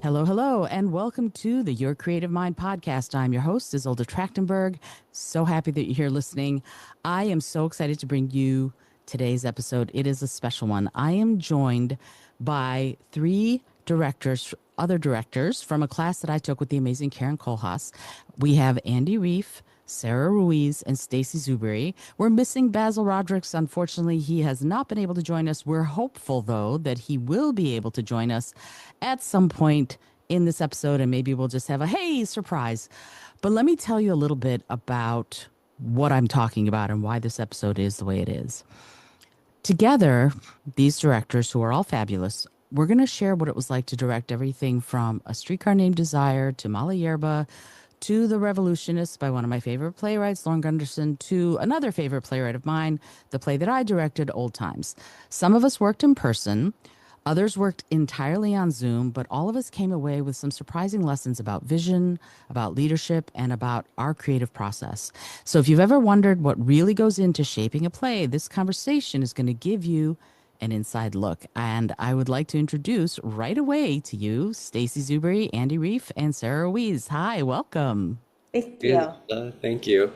Hello, hello, and welcome to the Your Creative Mind podcast. I'm your host, Izolda Trakhtenberg. So happy that you're here listening. I am so excited to bring you today's episode. It is a special one. I am joined by three directors, other directors from a class that I took with the amazing Karen Kohlhaas. We have Andy Reiff, Sara Ruiz, and Stacy Zuberi. We're missing Basil Rodericks. Unfortunately, he has not been able to join us. We're hopeful, though, that he will be able to join us at some point in this episode, and maybe we'll just have a hey surprise. But let me tell you a little bit about what I'm talking about and why this episode is the way it is. Together, these directors, who are all fabulous, we're going to share what it was like to direct everything from A Streetcar Named Desire to Hierba to The Revolutionists by one of my favorite playwrights, Lauren Gunderson, to another favorite playwright of mine, the play that I directed, Old Times. Some of us worked in person, others worked entirely on Zoom, but all of us came away with some surprising lessons about vision, about leadership, and about our creative process. So if you've ever wondered what really goes into shaping a play, this conversation is going to give you an inside look. And I would like to introduce right away to you Stacy Zuberi, Andy Reiff, and Sara Ruiz. Hi, welcome. Thank Yes, you. thank you.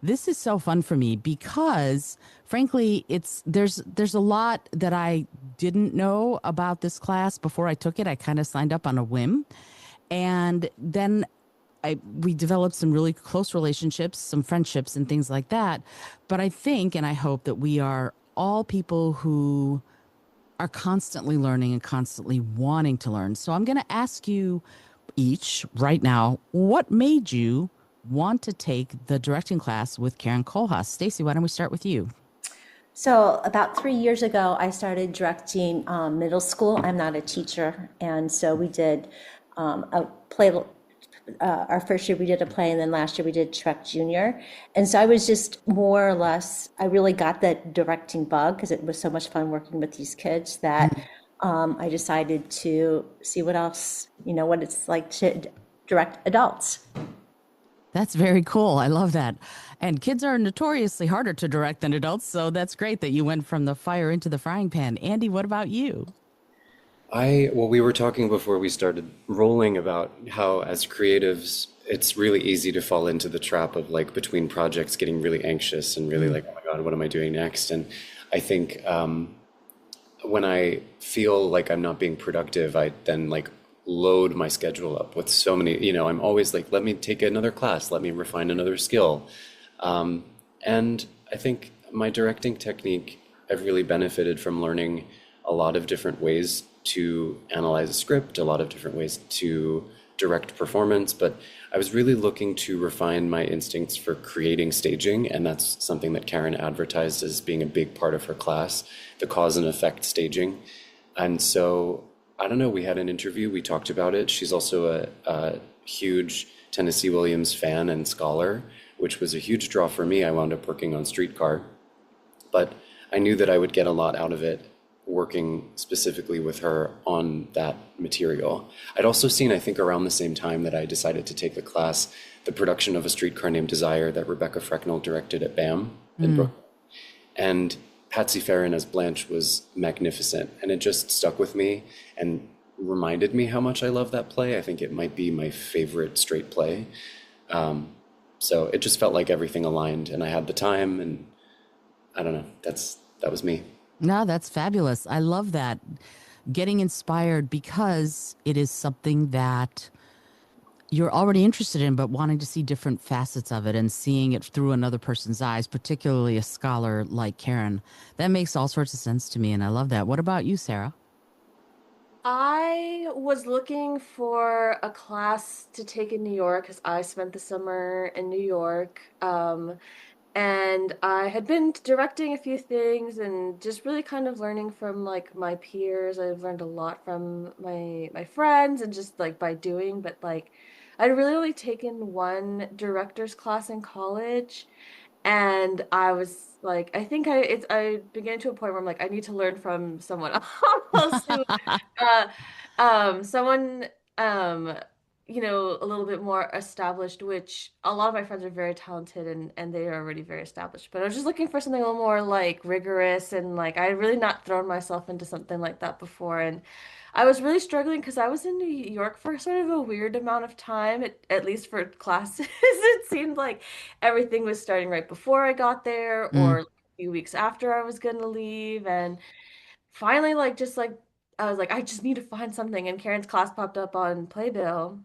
This is so fun for me because frankly, there's a lot that I didn't know about this class before I took it. I kind of signed up on a whim. And then we developed some really close relationships, some friendships and things like that. But I think and I hope that we are all people who are constantly learning and constantly wanting to learn. So I'm going to ask you each right now, what made you want to take the directing class with Karen Kohlhaas? Stacy, why don't we start with you? So about 3 years ago, I started directing middle school. I'm not a teacher, and so we did a play. Our first year we did a play, and then last year we did Trek Junior. And so I was just more or less, I really got that directing bug because it was so much fun working with these kids that I decided to see what else, what it's like to direct adults. That's very cool. I love that. And kids are notoriously harder to direct than adults, so that's great that you went from the fire into the frying pan. Andy, what about you? Well, we were talking before we started rolling about how, as creatives, it's really easy to fall into the trap of like between projects getting really anxious and really like, oh my God, what am I doing next? And I think when I feel like I'm not being productive, I then like load my schedule up with so many, I'm always like, let me take another class, let me refine another skill. And I think my directing technique, I've really benefited from learning a lot of different ways to analyze a script, a lot of different ways to direct performance, but I was really looking to refine my instincts for creating staging, and that's something that Karen advertised as being a big part of her class, the cause and effect staging. And so, I don't know, we had an interview, we talked about it. She's also a huge Tennessee Williams fan and scholar, which was a huge draw for me. I wound up working on Streetcar, but I knew that I would get a lot out of it working specifically with her on that material. I'd also seen, I think around the same time that I decided to take the class, the production of A Streetcar Named Desire that Rebecca Frecknell directed at BAM in Brooklyn. And Patsy Farron as Blanche was magnificent, and it just stuck with me and reminded me how much I love that play. I think it might be my favorite straight play. So it just felt like everything aligned, and I had the time, and I don't know, that was me. No, that's fabulous. I love that. Getting inspired because it is something that you're already interested in, but wanting to see different facets of it and seeing it through another person's eyes, particularly a scholar like Karen. That makes all sorts of sense to me, and I love that. What about you, Sara? I was looking for a class to take in New York because I spent the summer in New York. And I had been directing a few things and just really kind of learning from like my peers. I've learned a lot from my friends and just like by doing, but like I'd really only taken one director's class in college, and I was like, I think I began to a point where I'm like, I need to learn from someone else who, uh, someone, um, a little bit more established, which a lot of my friends are very talented and they are already very established. But I was just looking for something a little more like rigorous and like I had really not thrown myself into something like that before. And I was really struggling because I was in New York for sort of a weird amount of time, at least for classes. It seemed like everything was starting right before I got there Mm. or like a few weeks after I was gonna leave. And finally, like, just like, I was like, I just need to find something. And Karen's class popped up on Playbill.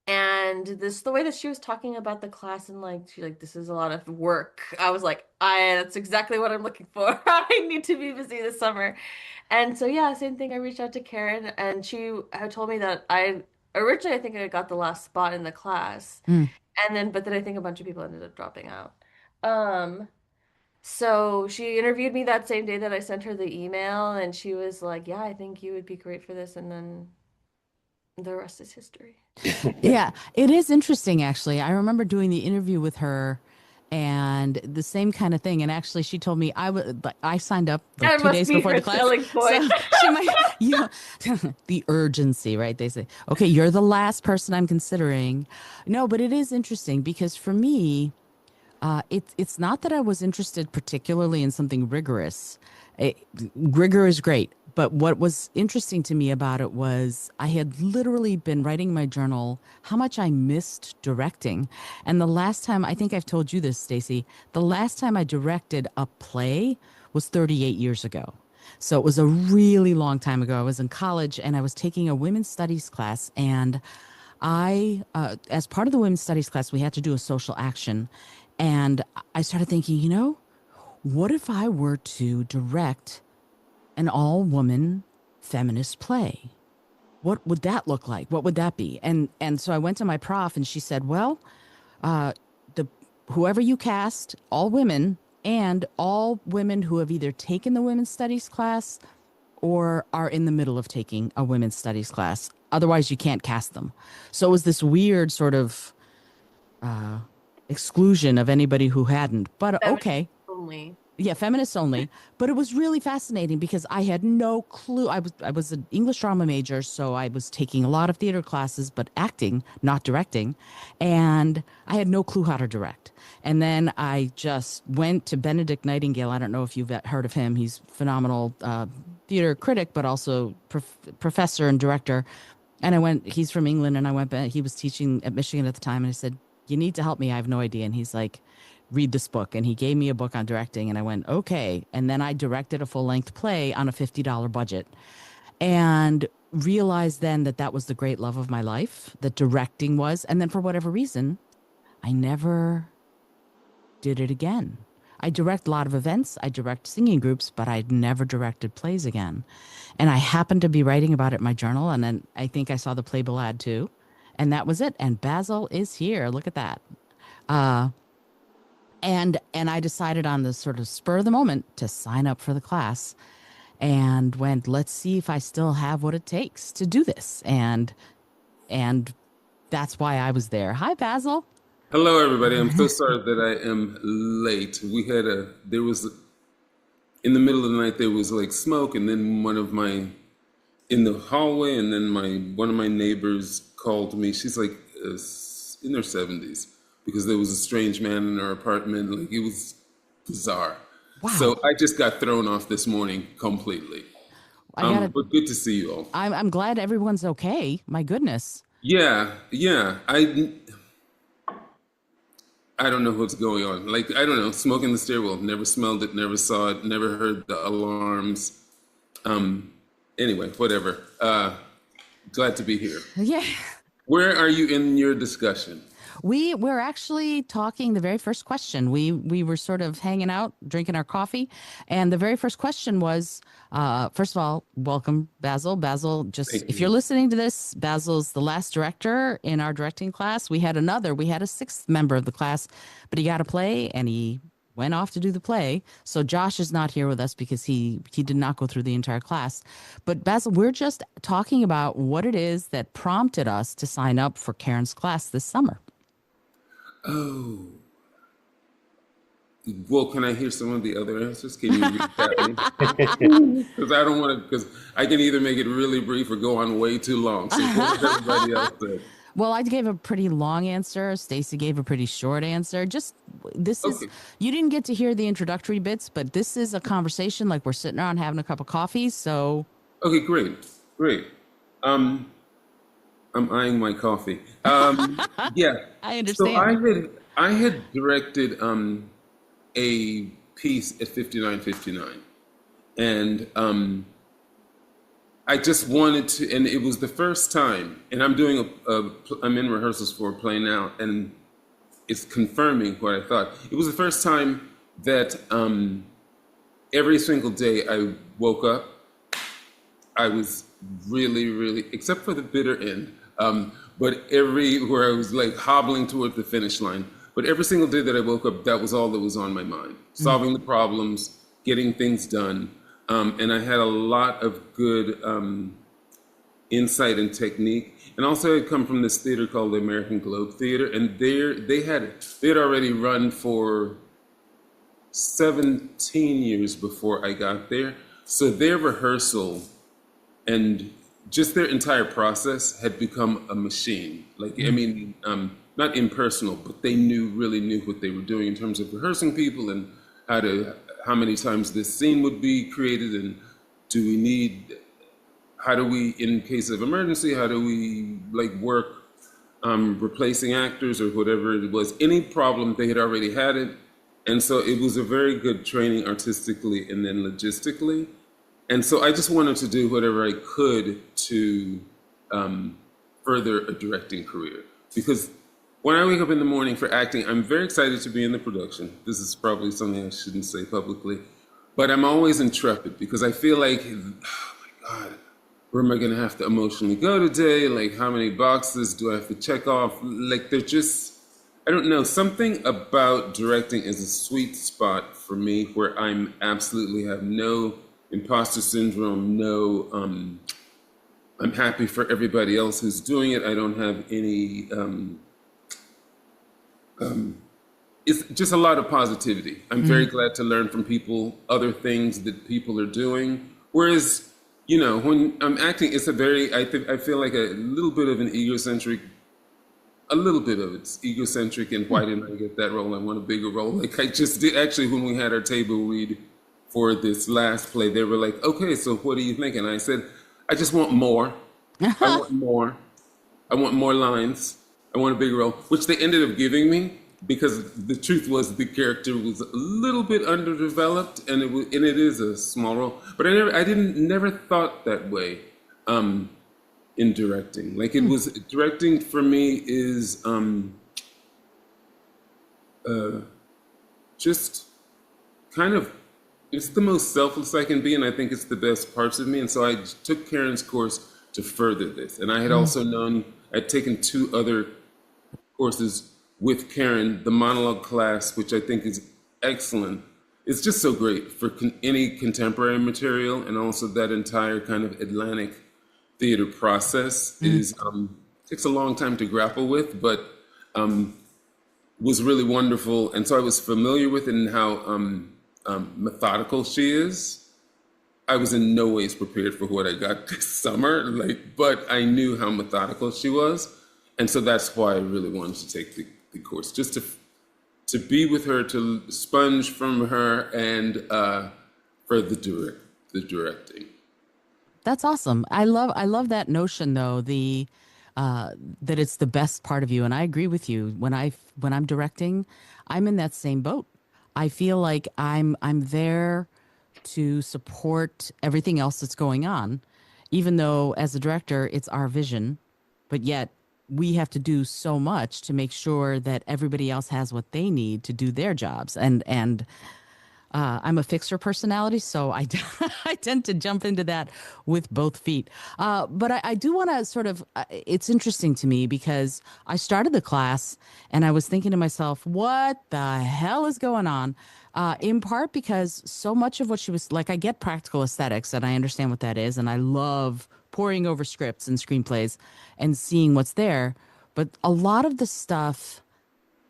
And the way that she was talking about the class and like she like this is a lot of work. I was like, I that's exactly what I'm looking for. I need to be busy this summer. And so yeah, same thing. I reached out to Karen and she had told me that I originally I think I got the last spot in the class. Mm. And then but then I think a bunch of people ended up dropping out. Um so she interviewed me that same day that I sent her the email and she was like, "Yeah, I think you would be great for this." And then the rest is history. Yeah, it is interesting, actually. I remember doing the interview with her and the same kind of thing. And actually, she told me I signed up like That two must days be before her the class. selling point. So she might, you know, the urgency, right? They say, okay, you're the last person I'm considering. No, but it is interesting because for me, it's not that I was interested particularly in something rigorous. It, rigor is great, but what was interesting to me about it was I had literally been writing in my journal how much I missed directing. And the last time, I think I've told you this, Stacy, the last time I directed a play was 38 years ago. So it was a really long time ago. I was in college and I was taking a women's studies class, and as part of the women's studies class, we had to do a social action. And I started thinking, what if I were to direct an all-woman feminist play? What would that look like? What would that be? And so I went to my prof, and she said, well, the whoever you cast, all women, and all women who have either taken the women's studies class or are in the middle of taking a women's studies class. Otherwise, you can't cast them. So it was this weird sort of exclusion of anybody who hadn't. But Feminist okay. only. Yeah, feminists only. But it was really fascinating because I had no clue. I was an English drama major, so I was taking a lot of theater classes, but acting, not directing. And I had no clue how to direct. And then I just went to Benedict Nightingale. I don't know if you've heard of him. He's phenomenal theater critic, but also professor and director. And he's from England, and I went back. He was teaching at Michigan at the time, and I said, you need to help me. I have no idea. And he's like, read this book. And he gave me a book on directing, and I went, okay. And then I directed a full-length play on a $50 budget and realized then that that was the great love of my life, that directing was. And then for whatever reason, I never did it again. I direct a lot of events. I direct singing groups, but I'd never directed plays again. And I happened to be writing about it in my journal. And then I think I saw the Playbill ad too. And that was it. And Basil is here. Look at that. And I decided on the sort of spur of the moment to sign up for the class and went, let's see if I still have what it takes to do this. And that's why I was there. Hi, Basil. Hello, everybody. I'm so sorry that I am late. There was, in the middle of the night, there was like smoke, and then in the hallway, and then one of my neighbors called me. She's like in her 70s, because there was a strange man in her apartment. Like, it was bizarre. Wow. So I just got thrown off this morning completely. But good to see you all. I'm glad everyone's okay. My goodness. Yeah. I don't know what's going on. Like, I don't know, smoke in the stairwell. Never smelled it, never saw it, never heard the alarms. Anyway, whatever. Glad to be here. Yeah. Where are you in your discussion? We're actually talking the very first question. We were sort of hanging out, drinking our coffee, and the very first question was, first of all, welcome, Basil. Basil, if you're listening to this, Basil's the last director in our directing class. We had a sixth member of the class, but he got a play and he went off to do the play. So Josh is not here with us because he did not go through the entire class. But Basil, we're just talking about what it is that prompted us to sign up for Karen's class this summer. Oh. Well, can I hear some of the other answers? Can you recap me? Because I can either make it really brief or go on way too long. So what does everybody else say? Well, I gave a pretty long answer. Stacy gave a pretty short answer. Just this is Okay. you didn't get to hear the introductory bits, but this is a conversation like we're sitting around having a cup of coffee. So Okay, great. Great. Um, I'm eyeing my coffee. Yeah. I So understand. I had directed a piece at 5959, and I just wanted to, and it was the first time, and I'm in rehearsals for a play now, and it's confirming what I thought. It was the first time that every single day I woke up, I was really, really, except for the bitter end, but where I was like hobbling toward the finish line. But every single day that I woke up, that was all that was on my mind. Solving the problems, getting things done. And I had a lot of good insight and technique. And also I'd come from this theater called the American Globe Theater. And they had already run for 17 years before I got there. So their rehearsal and just their entire process had become a machine. Like, I mean, not impersonal, but they really knew what they were doing in terms of rehearsing people and how many times this scene would be created, and how do we, in case of emergency, how do we like work replacing actors or whatever it was. Any problem, they had already had it. And so it was a very good training artistically and then logistically. And so I just wanted to do whatever I could to further a directing career. Because when I wake up in the morning for acting, I'm very excited to be in the production. This is probably something I shouldn't say publicly. But I'm always intrepid because I feel like, oh my God, where am I going to have to emotionally go today? Like, how many boxes do I have to check off? Like, they're just, I don't know, something about directing is a sweet spot for me where I'm absolutely have no imposter syndrome, no, I'm happy for everybody else who's doing it. I don't have any, it's just a lot of positivity. I'm very glad to learn from people, other things that people are doing. Whereas, you know, when I'm acting, it's I feel like a little bit of an egocentric, it's egocentric and why didn't I get that role? I want a bigger role. Like I just did, actually, when we had our table read for this last play, they were like, okay, so what do you think? And I said, I just want more. I want more. I want more lines. I want a bigger role, which they ended up giving me because the truth was the character was a little bit underdeveloped and it is a small role. But I never thought that way in directing. Like it was, directing for me is just kind of, it's the most selfless I can be, and I think it's the best parts of me. And so I took Karen's course to further this. And I had also I'd taken 2 other courses with Karen, the monologue class, which I think is excellent. It's just so great for any contemporary material, and also that entire kind of Atlantic theater process is takes a long time to grapple with, but was really wonderful. And so I was familiar with it and how methodical she is. I was in no ways prepared for what I got this summer, but I knew how methodical she was. And so that's why I really wanted to take the course, just to be with her, to sponge from her, and for the directing. That's awesome. I love that notion though, the that it's the best part of you. And I agree with you. When I'm directing, I'm in that same boat. I feel like I'm there to support everything else that's going on, even though as a director, it's our vision, but yet we have to do so much to make sure that everybody else has what they need to do their jobs. And I'm a fixer personality, so I tend to jump into that with both feet. But I do want to sort of, it's interesting to me because I started the class and I was thinking to myself, what the hell is going on? In part because so much of what she was like, I get practical aesthetics and I understand what that is. And I love poring over scripts and screenplays and seeing what's there. But a lot of the stuff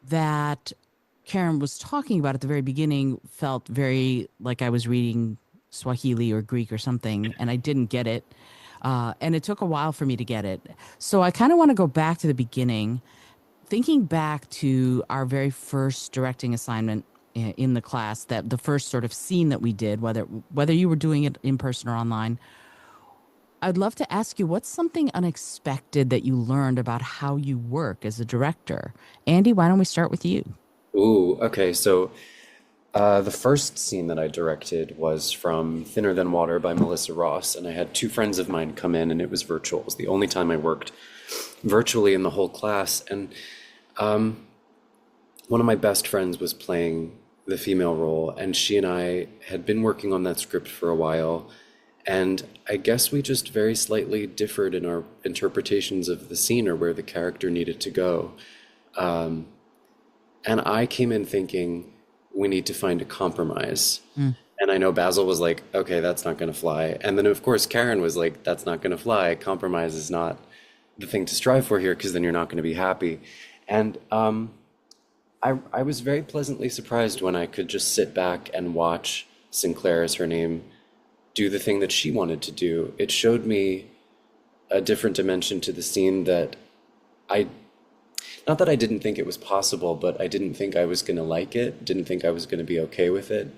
that Karen was talking about at the very beginning felt very like I was reading Swahili or Greek or something, and I didn't get it. And it took a while for me to get it. So I kind of want to go back to the beginning, thinking back to our very first directing assignment in the class, that the first sort of scene that we did, whether you were doing it in person or online. I'd love to ask you, what's something unexpected that you learned about how you work as a director? Andy, why don't we start with you? Ooh, okay. So the first scene that I directed was from Thinner Than Water by Melissa Ross, and I had two friends of mine come in, and it was virtual. It was the only time I worked virtually in the whole class. And one of my best friends was playing the female role, and she and I had been working on that script for a while. And I guess we just very slightly differed in our interpretations of the scene or where the character needed to go. And I came in thinking we need to find a compromise. And I know Basil was like, okay, that's not going to fly. And then, of course, Karen was like, that's not going to fly. Compromise is not the thing to strive for here because then you're not going to be happy. And I was very pleasantly surprised when I could just sit back and watch Sinclair, is her name, do the thing that she wanted to do. It showed me a different dimension to the scene that I, not that I didn't think it was possible, but I didn't think I was going to like it, didn't think I was going to be okay with it.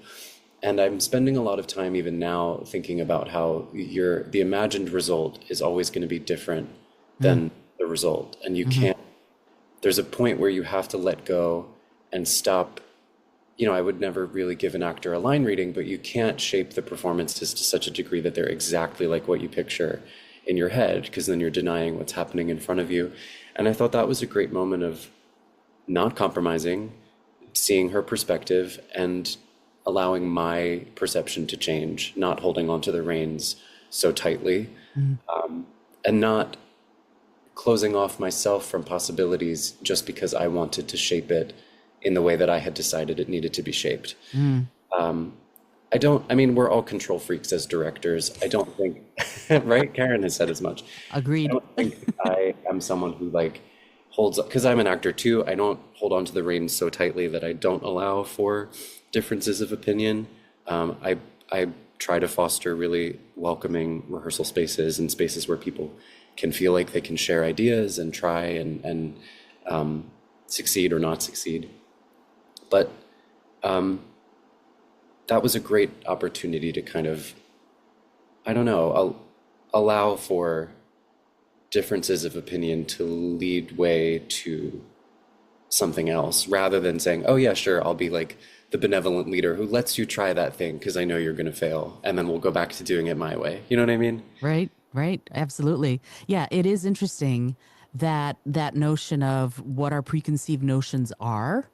And I'm spending a lot of time even now thinking about how the imagined result is always going to be different than the result. And you can't, there's a point where you have to let go and stop. I would never really give an actor a line reading, but you can't shape the performances to such a degree that they're exactly like what you picture in your head, because then you're denying what's happening in front of you. And I thought that was a great moment of not compromising, seeing her perspective and allowing my perception to change, not holding onto the reins so tightly, and not closing off myself from possibilities just because I wanted to shape it in the way that I had decided it needed to be shaped. I mean, we're all control freaks as directors. I don't think, right? Karen has said as much. I Agreed. don't think I am someone who like holds up, because I'm an actor too. I don't hold on to the reins so tightly that I don't allow for differences of opinion. I try to foster really welcoming rehearsal spaces and spaces where people can feel like they can share ideas and try and succeed or not succeed. But that was a great opportunity to kind of, I don't know, allow for differences of opinion to lead way to something else, rather than saying, oh yeah, sure, I'll be like the benevolent leader who lets you try that thing because I know you're going to fail, and then we'll go back to doing it my way. You know what I mean? Right, right. Absolutely. Yeah, it is interesting that that notion of what our preconceived notions are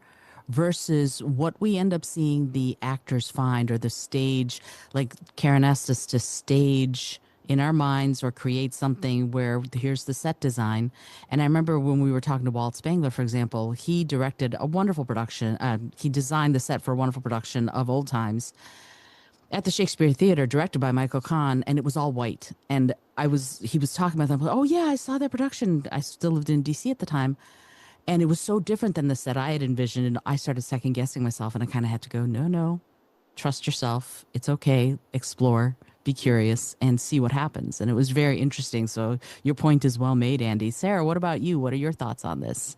versus what we end up seeing the actors find, or the stage, like Karen asked us to stage in our minds or create something where here's the set design. And I remember when we were talking to Walt Spangler, for example, he directed a wonderful production. He designed the set for a wonderful production of Old Times at the Shakespeare Theater, directed by Michael Kahn, and it was all white. And he was talking about them. Oh yeah, I saw that production. I still lived in DC at the time. And it was so different than the set I had envisioned. And I started second guessing myself, and I kind of had to go, no, no, trust yourself. It's okay. Explore, be curious, and see what happens. And it was very interesting. So your point is well made, Andy. Sarah, what about you? What are your thoughts on this?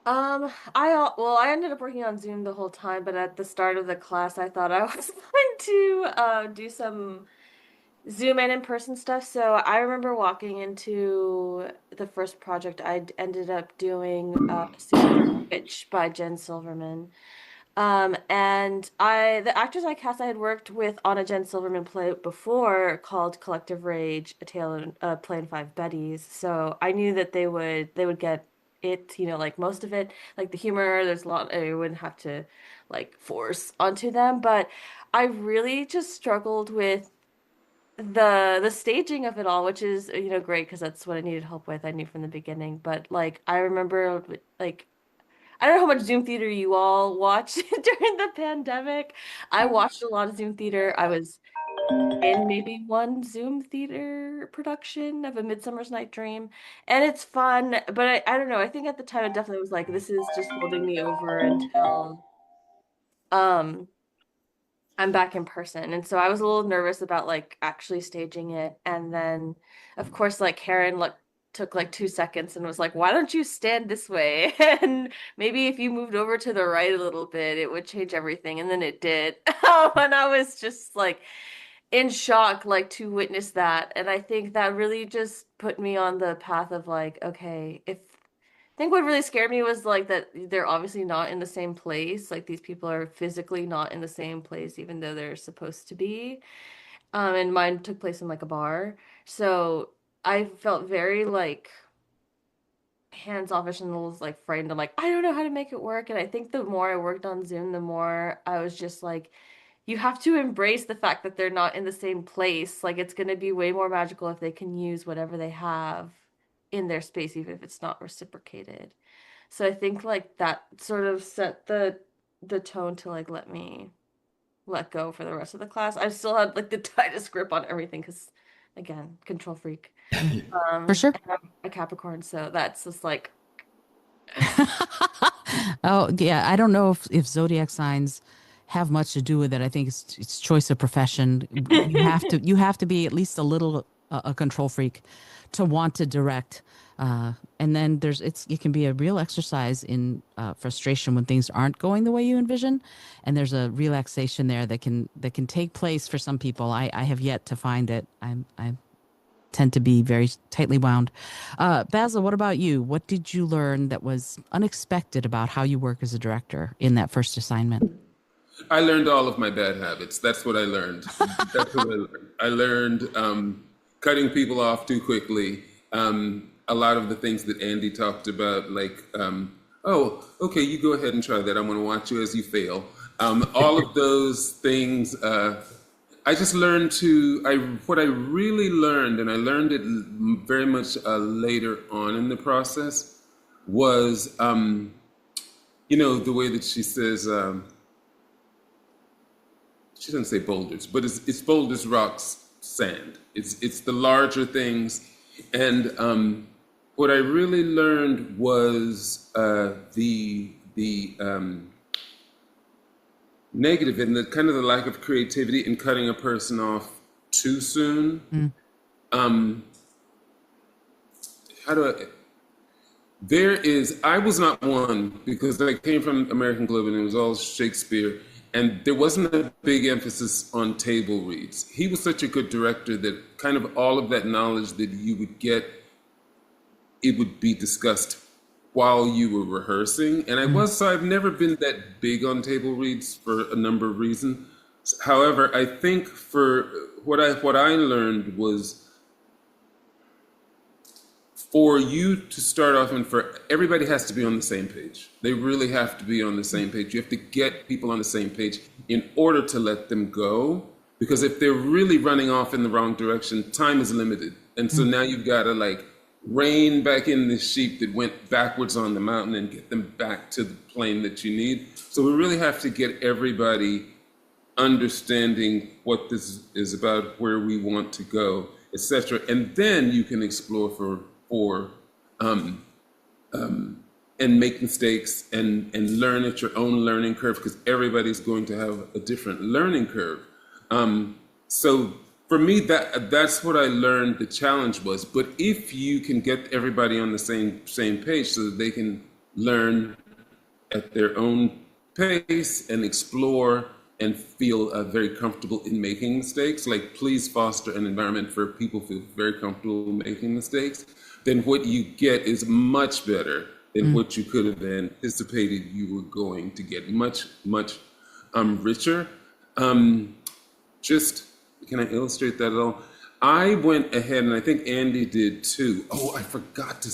I ended up working on Zoom the whole time, but at the start of the class, I thought I was going to do some Zoom and in-person stuff. So I remember walking into the first project I ended up doing, Super Witch by Jen Silverman. And the actors I cast, I had worked with on a Jen Silverman play before called Collective Rage, a tale in play in five Bettys. So I knew that they would get it, like most of it, like the humor. There's a lot I wouldn't have to like force onto them, but I really just struggled with the staging of it all, which is great because that's what I needed help with. I knew from the beginning, but like I remember like I don't know how much Zoom theater you all watched during the pandemic. I watched a lot of Zoom theater. I was in maybe one Zoom theater production of A Midsummer's Night Dream, and it's fun, but I don't know. I think at the time it definitely was like this is just holding me over until um I'm back in person. And so I was a little nervous about like actually staging it. And then of course like Karen like took like 2 seconds and was like, why don't you stand this way? And maybe if you moved over to the right a little bit, it would change everything. And then it did. And I was just like in shock, like to witness that. And I think that really just put me on the path of like, okay, if I think what really scared me was like that they're obviously not in the same place. Like these people are physically not in the same place, even though they're supposed to be. And mine took place in like a bar. So I felt very like hands-offish and was like frightened. I'm like, I don't know how to make it work. And I think the more I worked on Zoom, the more I was just like, you have to embrace the fact that they're not in the same place. Like it's gonna be way more magical if they can use whatever they have in their space, even if it's not reciprocated. So I think like that sort of set the tone to like let me let go for the rest of the class. I still had like the tightest grip on everything because again, control freak. For sure. And I'm a Capricorn, so that's just like Oh, yeah. I don't know if zodiac signs have much to do with it. I think it's choice of profession. You have to be at least a little a control freak to want to direct. And then it can be a real exercise in frustration when things aren't going the way you envision, and there's a relaxation there that can take place for some people. I have yet to find it. I tend to be very tightly wound. Basil, what about you? What did you learn that was unexpected about how you work as a director in that first assignment? I learned all of my bad habits. That's what I learned. That's what I learned. I learned cutting people off too quickly. A lot of the things that Andy talked about, like, oh, okay, you go ahead and try that. I'm going to watch you as you fail. All of those things, I just learned what I really learned, and I learned it very much later on in the process, was, the way that she says, she doesn't say boulders, but it's boulders, rocks, sand. It's the larger things. And what I really learned was the negative and the kind of the lack of creativity in cutting a person off too soon. I was not one, because I came from American Globe and it was all Shakespeare, and there wasn't a big emphasis on table reads. He was such a good director that kind of all of that knowledge that you would get, it would be discussed while you were rehearsing. And so I've never been that big on table reads for a number of reasons. However, I think for what I learned was, for you to start off and for everybody has to be on the same page. They really have to be on the same page. You have to get people on the same page in order to let them go. Because if they're really running off in the wrong direction, time is limited. And so now you've got to like rein back in the sheep that went backwards on the mountain and get them back to the plane that you need. So we really have to get everybody understanding what this is about, where we want to go, etc. And then you can explore and make mistakes and learn at your own learning curve, because everybody's going to have a different learning curve. So for me, that's what I learned the challenge was. But if you can get everybody on the same page so that they can learn at their own pace and explore and feel very comfortable in making mistakes, like please foster an environment where people feel very comfortable making mistakes, then what you get is much better than what you could have anticipated you were going to get. Much, much richer. Just, can I illustrate that at all? I went ahead, and I think Andy did too. Oh, I forgot to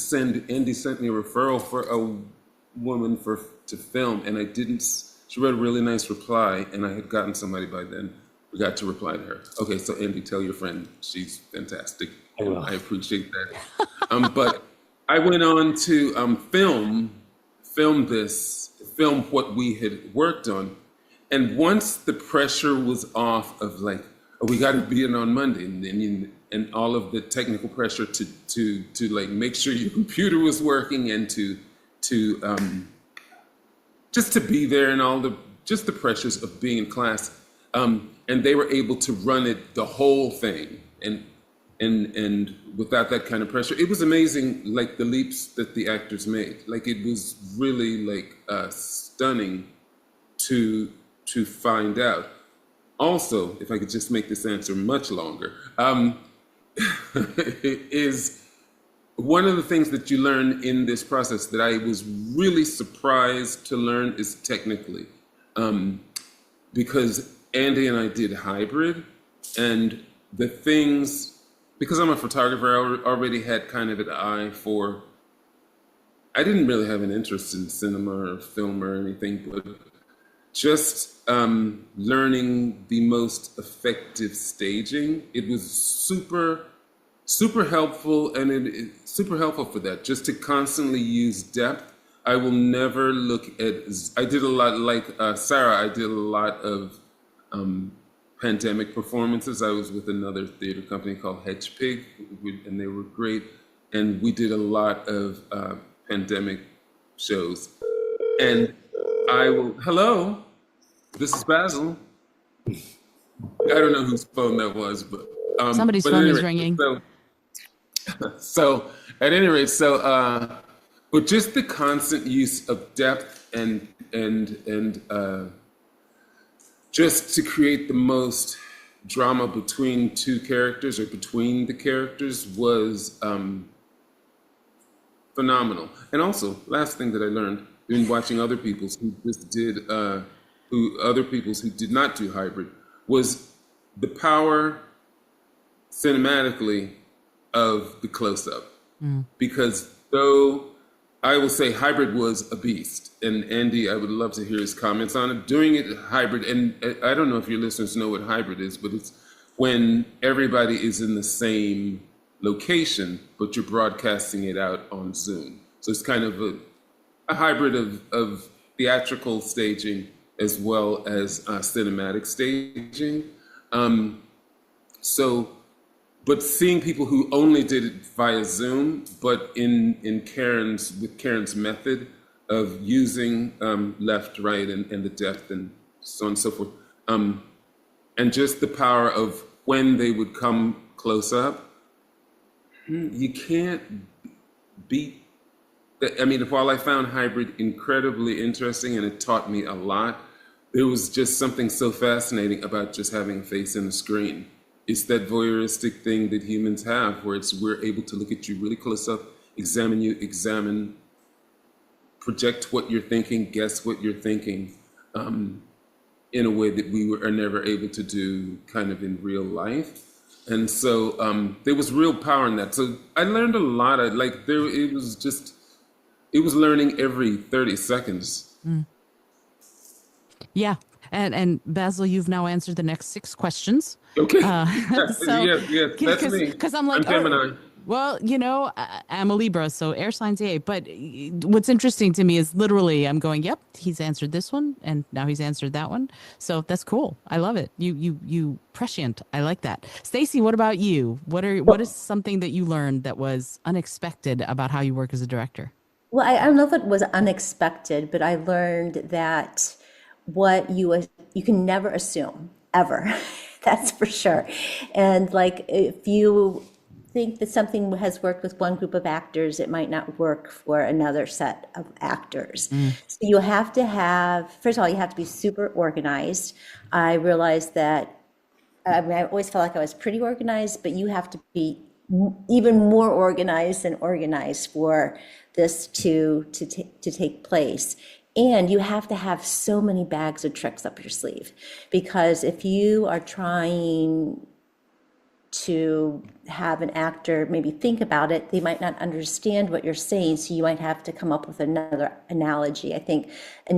Andy sent me a referral for a woman to film, and I didn't. She wrote a really nice reply, and I had gotten somebody by then. We got to reply to her. Okay, so Andy, tell your friend she's fantastic. I appreciate that. But I went on to film what we had worked on. And once the pressure was off of like, oh, we got to be in on Monday, and then and all of the technical pressure to like make sure your computer was working and to just to be there and all the pressures of being in class, And they were able to run it, the whole thing, and without that kind of pressure. It was amazing, like the leaps that the actors made. Like it was really like stunning to find out. Also, if I could just make this answer much longer, is one of the things that you learn in this process that I was really surprised to learn is technically, because Andy and I did hybrid, and the things, because I'm a photographer, I already had kind of an eye for, I didn't really have an interest in cinema or film or anything, but just learning the most effective staging. It was super helpful, and super helpful for that, just to constantly use depth. I will never look at, I did a lot, like Sarah, I did a lot of pandemic performances. I was with another theater company called Hedge Pig, and they were great. And we did a lot of pandemic shows. And hello, this is Basil. I don't know whose phone that was, but somebody's phone is ringing. So at any rate, but just the constant use of depth and just to create the most drama between two characters or between the characters was phenomenal. And also, last thing that I learned in watching other people's who did not do hybrid was the power cinematically of the close-up. Because though I will say hybrid was a beast, and Andy, I would love to hear his comments on it. Doing it hybrid, and I don't know if your listeners know what hybrid is, but it's when everybody is in the same location, but you're broadcasting it out on Zoom. So it's kind of a hybrid of theatrical staging as well as cinematic staging. But seeing people who only did it via Zoom, but with Karen's method of using left, right, and the depth and so on and so forth, and just the power of when they would come close up, you can't beat that. I mean, while I found hybrid incredibly interesting and it taught me a lot, there was just something so fascinating about just having a face in the screen. It's that voyeuristic thing that humans have, where we're able to look at you really close up, examine, project what you're thinking, guess what you're thinking, in a way that we are never able to do kind of in real life. And so there was real power in that. So I learned a lot. It was learning every 30 seconds. Yeah. And Basil, you've now answered the next 6 questions. Okay. Yes, that's me. Because I'm like, I'm Gemini. Well, I'm a Libra, so air signs, yay. But what's interesting to me is literally I'm going, yep, he's answered this one, and now he's answered that one. So that's cool. I love it. You prescient. I like that. Stacy, what about you? What is something that you learned that was unexpected about how you work as a director? Well, I don't know if it was unexpected, but I learned that what you can never assume, ever. That's for sure. And like, if you think that something has worked with one group of actors, it might not work for another set of actors. So you have to have, first of all, you have to be super organized. I realized that, I always felt like I was pretty organized, but you have to be even more organized than organized for this to take place. And you have to have so many bags of tricks up your sleeve, because if you are trying to have an actor maybe think about it, they might not understand what you're saying, so you might have to come up with another analogy. I think I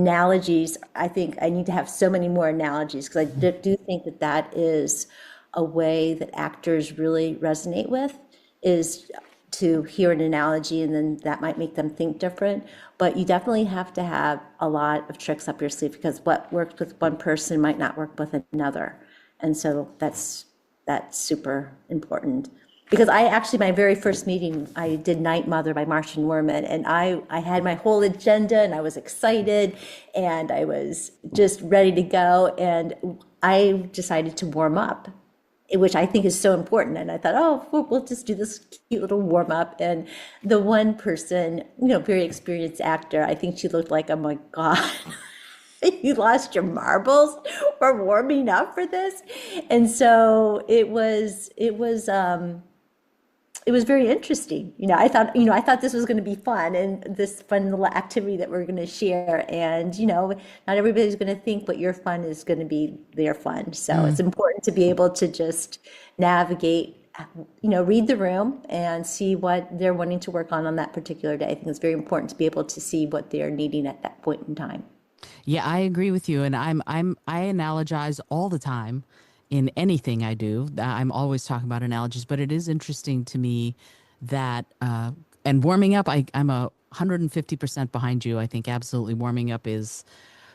need to have so many more analogies, because I do think that is a way that actors really resonate with, is to hear an analogy, and then that might make them think different. But you definitely have to have a lot of tricks up your sleeve, because what works with one person might not work with another. And so that's super important. Because my very first meeting, I did Night Mother by Martian Werman, and I had my whole agenda, and I was excited, and I was just ready to go. And I decided to warm up, which I think is so important. And I thought, oh, we'll just do this cute little warm up. And the one person, very experienced actor, I think she looked like, oh my God, you lost your marbles for warming up for this. And so it was very interesting. I thought this was going to be fun and this fun little activity that we're going to share. And, not everybody's going to think what your fun is going to be their fun. So it's important to be able to just navigate, read the room and see what they're wanting to work on that particular day. I think it's very important to be able to see what they're needing at that point in time. Yeah, I agree with you, and I analogize all the time in anything I do. I'm always talking about analogies, but it is interesting to me that and warming up, I'm 150% behind you. I think absolutely warming up is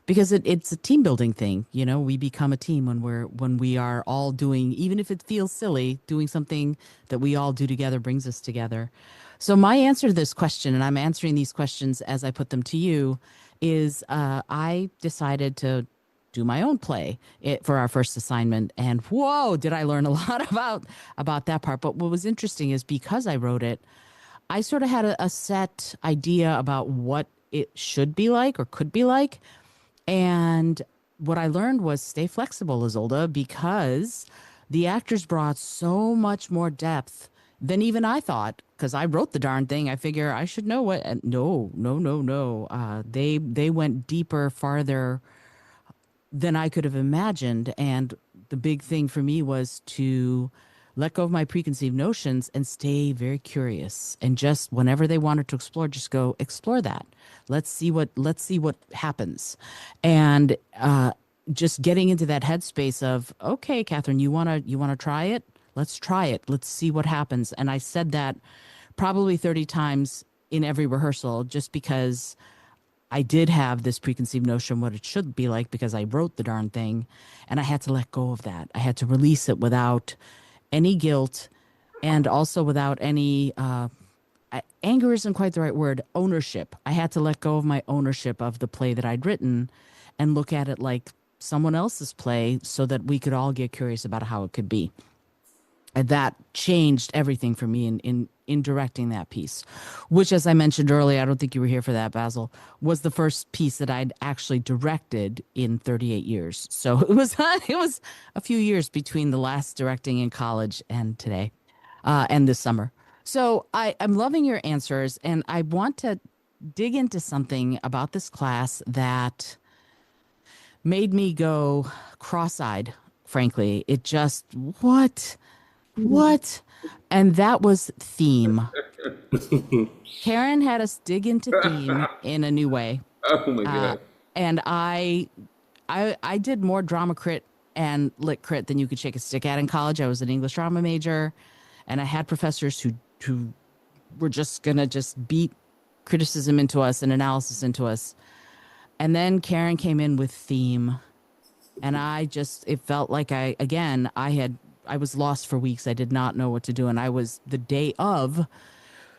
because it's a team building thing. We become a team when we are all doing, even if it feels silly, doing something that we all do together brings us together. So my answer to this question, and I'm answering these questions as I put them to you, is I decided to do my own play for our first assignment, and whoa, did I learn a lot about that part. But what was interesting is because I wrote it, I sort of had a set idea about what it should be like or could be like. And what I learned was stay flexible, Izolda, because the actors brought so much more depth than even I thought. Because I wrote the darn thing, I figure I should know what. And no, no, no, no. They went deeper, farther than I could have imagined. And the big thing for me was to let go of my preconceived notions and stay very curious. And just whenever they wanted to explore, just go explore that. Let's see what happens. And just getting into that headspace of, okay, Catherine, you wanna try it? Let's try it. Let's see what happens. And I said that probably 30 times in every rehearsal, just because I did have this preconceived notion what it should be like because I wrote the darn thing, and I had to let go of that. I had to release it without any guilt, and also without any anger isn't quite the right word, ownership. I had to let go of my ownership of the play that I'd written and look at it like someone else's play so that we could all get curious about how it could be. And that changed everything for me in directing that piece, which, as I mentioned earlier, I don't think you were here for that, Basil, was the first piece that I'd actually directed in 38 years. So it was a few years between the last directing in college and today, and this summer. So I'm loving your answers, and I want to dig into something about this class that made me go cross-eyed, frankly. It just, what? And that was theme. Karen had us dig into theme in a new way. Oh my God. And I did more drama crit and lit crit than you could shake a stick at in college. I was an English drama major, and I had professors who were just gonna just beat criticism into us and analysis into us. And then Karen came in with theme, and it felt like I was lost for weeks. I did not know what to do. And I was the day of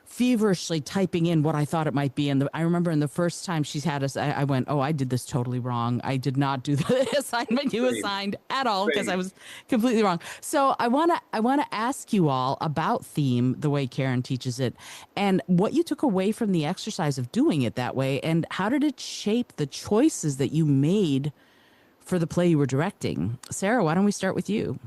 feverishly typing in what I thought it might be. And I remember in the first time she's had us, I went, oh, I did this totally wrong. I did not do the assignment you assigned at all because I was completely wrong. So I want to ask you all about theme, the way Karen teaches it, and what you took away from the exercise of doing it that way. And how did it shape the choices that you made for the play you were directing? Sarah, why don't we start with you?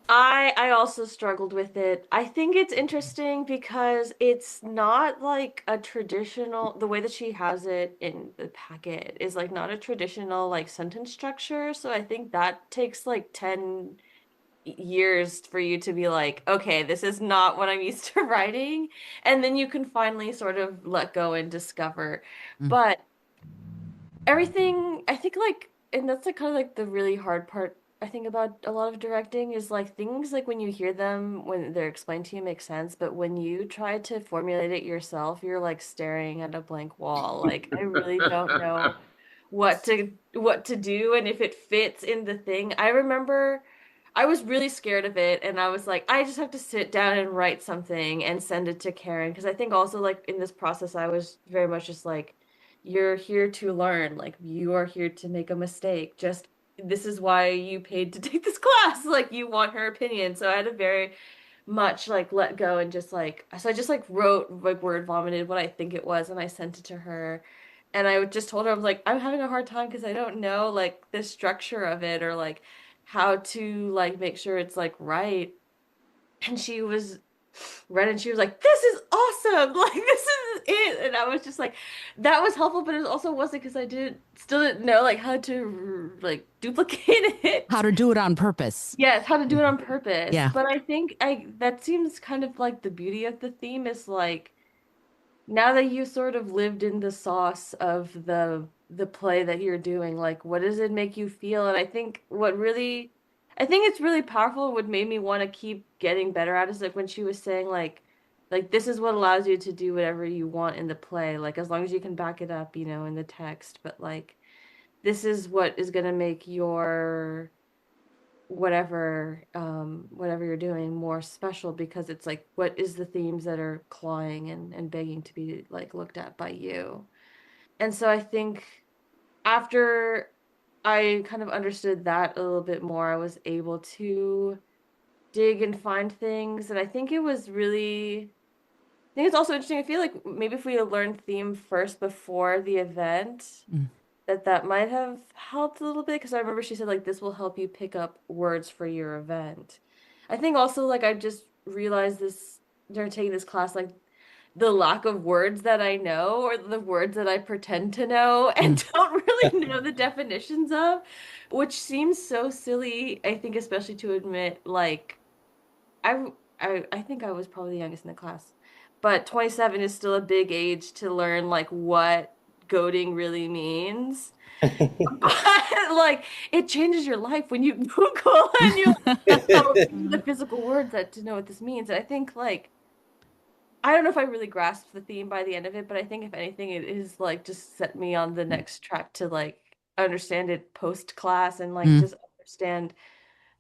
I also struggled with it. I think it's interesting because it's not like a traditional, the way that she has it in the packet is like not a traditional like sentence structure. So I think that takes like 10 years for you to be like, okay, this is not what I'm used to writing. And then you can finally sort of let go and discover. Mm. But everything, I think like, and that's like kind of like the really hard part I think about a lot of directing is like things like when you hear them when they're explained to you make sense, but when you try to formulate it yourself, you're like staring at a blank wall. Like I really don't know what to do and if it fits in the thing. I remember I was really scared of it and I was like, I just have to sit down and write something and send it to Karen because I think also like in this process I was very much just like you're here to learn, like you are here to make a mistake. Just this is why you paid to take this class. Like, you want her opinion. So I had to very much like let go and just like, so I just like wrote, like word vomited what I think it was, and I sent it to her. And I just told her, I was like, I'm having a hard time because I don't know like the structure of it, or like how to like make sure it's like right. And she was read, and she was like, "This is awesome! Like, this is it." And I was just like, that was helpful, but it also wasn't, because I still didn't know like how to like duplicate How it. to do it on purpose. Yes, how to do it on purpose. Yeah. But I think I that seems kind of like the beauty of the theme is like, now that you sort of lived in the sauce of the play that you're doing, like what does it make you feel? And I think it's really powerful. What made me want to keep getting better at is like when she was saying like this is what allows you to do whatever you want in the play, like as long as you can back it up, in the text, but like this is what is gonna make your whatever you're doing more special, because it's like, what is the themes that are clawing and begging to be like looked at by you. And so I think after I kind of understood that a little bit more, I was able to dig and find things. And I think it's also interesting. I feel like maybe if we had learned theme first before the event, Mm. that might have helped a little bit, because I remember she said like this will help you pick up words for your event. I think also like I just realized this during taking this class, like the lack of words that I know, or the words that I pretend to know Mm. and don't really know the definitions of, which seems so silly, I think, especially to admit. Like I think I was probably the youngest in the class, but 27 is still a big age to learn like what goading really means. But like it changes your life when you Google and you like, oh, these are the physical words that to know what this means. And I think like I don't know if I really grasped the theme by the end of it, but I think if anything, it is like just set me on the next track to like understand it post class, and like Mm. just understand,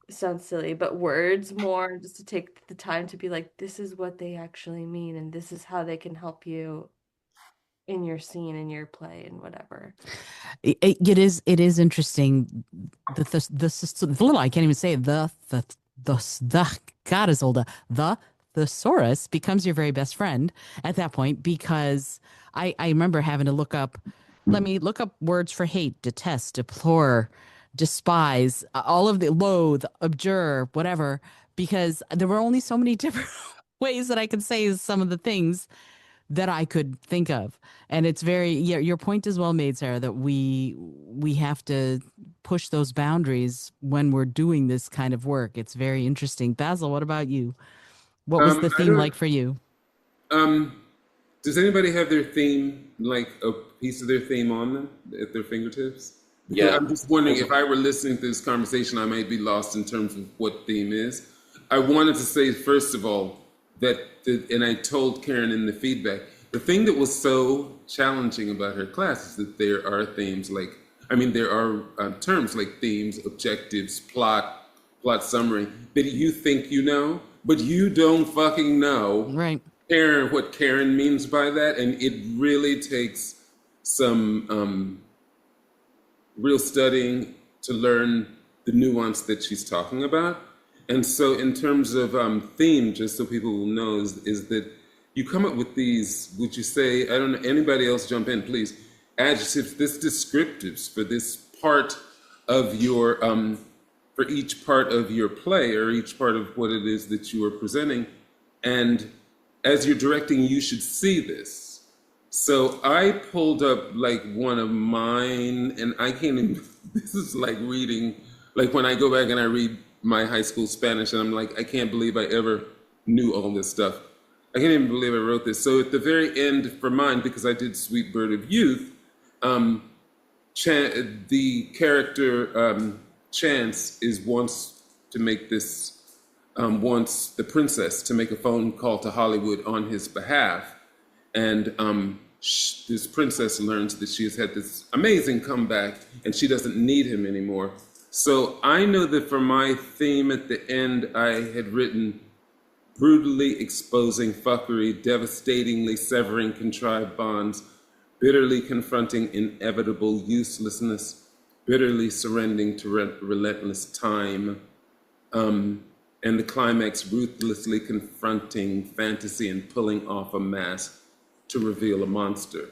it sounds silly, but words more, just to take the time to be like, this is what they actually mean, and this is how they can help you in your scene, in your play, and whatever. It is interesting. I can't even say the God, Isolda, the thesaurus becomes your very best friend at that point, because I remember having to let me look up words for hate, detest, deplore, despise, all of the loathe, abjure, whatever, because there were only so many different ways that I could say some of the things that I could think of. And it's very, yeah, your point is well made, Sarah, that we have to push those boundaries when we're doing this kind of work. It's very interesting. Basil, what about you? What was the I theme don't. like for you? Um, does anybody have their theme, like a piece of their theme on them at their fingertips? Because Yeah. I'm just wondering, if I were listening to this conversation, I might be lost in terms of what theme is. I wanted to say, first of all, and I told Karen in the feedback, the thing that was so challenging about her class is that there are themes like, I mean, there are terms like themes, objectives, plot summary, that you think you know, but you don't fucking know Right. Karen, what Karen means by that. And it really takes some real studying to learn the nuance that she's talking about. And so, in terms of theme, just so people will know, is that you come up with these, would you say, I don't know, anybody else jump in, please, adjectives, this descriptives for this part of your, for each part of your play, or each part of what it is that you are presenting. And as you're directing, you should see this. So I pulled up like one of mine, and I can't even, this is like reading, like when I go back and I read my high school Spanish, and I'm like, I can't believe I ever knew all this stuff. I can't even believe I wrote this. So at the very end for mine, because I did Sweet Bird of Youth, the character Chance wants the princess to make a phone call to Hollywood on his behalf. And this princess learns that she has had this amazing comeback and she doesn't need him anymore. So I know that for my theme at the end, I had written brutally exposing fuckery, devastatingly severing contrived bonds, bitterly confronting inevitable uselessness, bitterly surrendering to relentless time, and the climax ruthlessly confronting fantasy and pulling off a mask to reveal a monster.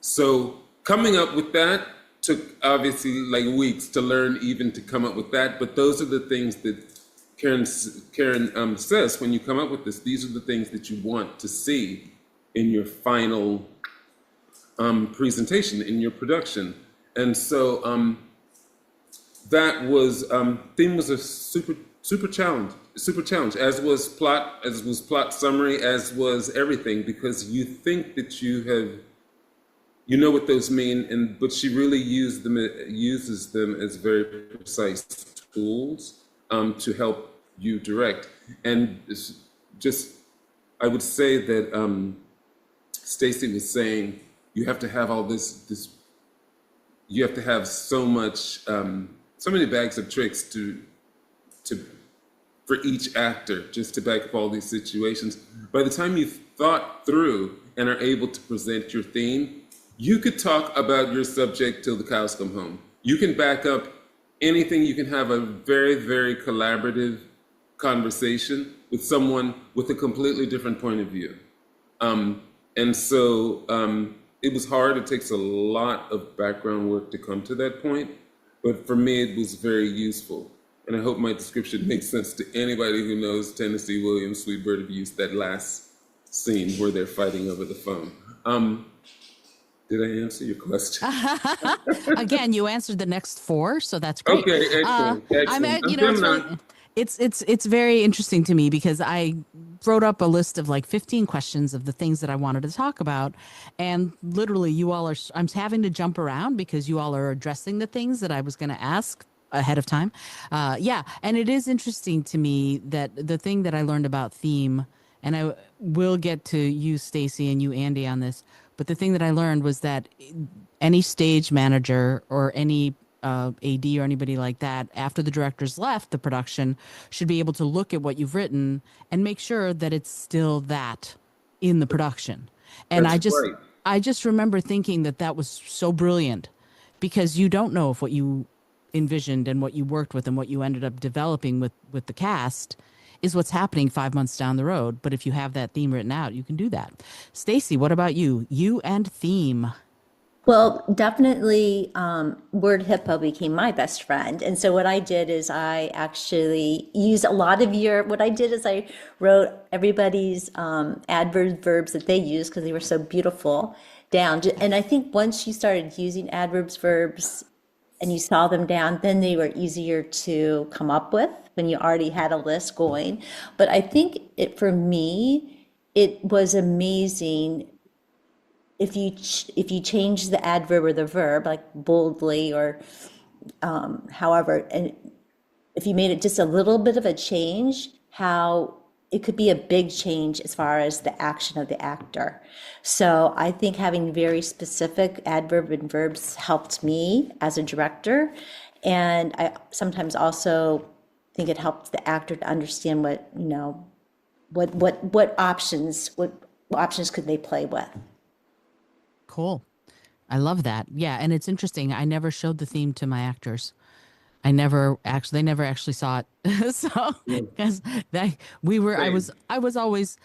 So coming up with that took obviously like weeks to learn even to come up with that, but those are the things that Karen says when you come up with this. These are the things that you want to see in your final presentation, in your production. And so that was theme was a super challenge, as was plot summary, as was everything, because you think that you know what those mean, but she really uses them as very precise tools to help you direct. And it's just, I would say that Stacy was saying, you have to have all this. You have to have so many bags of tricks for each actor, just to back up all these situations. By the time you've thought through and are able to present your theme, you could talk about your subject till the cows come home. You can back up anything. You can have a very, very collaborative conversation with someone with a completely different point of view. And so it was hard. It takes a lot of background work to come to that point. But for me, it was very useful. And I hope my description makes sense to anybody who knows Tennessee Williams' Sweet Bird of Youth, that last scene where they're fighting over the phone. Did I answer your question? Again, you answered the next 4, so that's great. Okay, excellent. It's very interesting to me because I wrote up a list of like 15 questions of the things that I wanted to talk about, and literally I'm having to jump around because you all are addressing the things that I was going to ask ahead of time. And it is interesting to me that the thing that I learned about theme, and I will get to you, Stacy, and you, Andy, on this, but the thing that I learned was that any stage manager or any AD or anybody like that, after the director's left the production, should be able to look at what you've written and make sure that it's still that in the production. And I just remember thinking that was so brilliant, because you don't know if what you envisioned and what you worked with and what you ended up developing with the cast is what's happening 5 months down the road. But if you have that theme written out, you can do that. Stacy, what about you? You and theme. Well, definitely, word hippo became my best friend. And so what I did is I actually used a lot of what I did is I wrote everybody's adverb verbs that they use because they were so beautiful down. And I think once you started using adverbs, verbs, and you saw them down, then they were easier to come up with when you already had a list going. But I think for me, it was amazing if you change the adverb or the verb, like boldly or however, and if you made it just a little bit of a change, how it could be a big change as far as the action of the actor. So I think having very specific adverb and verbs helped me as a director. And I sometimes also think it helped the actor to understand what options could they play with. Cool. I love that. Yeah. And it's interesting. I never showed the theme to my actors. They never actually saw it. So, because I was always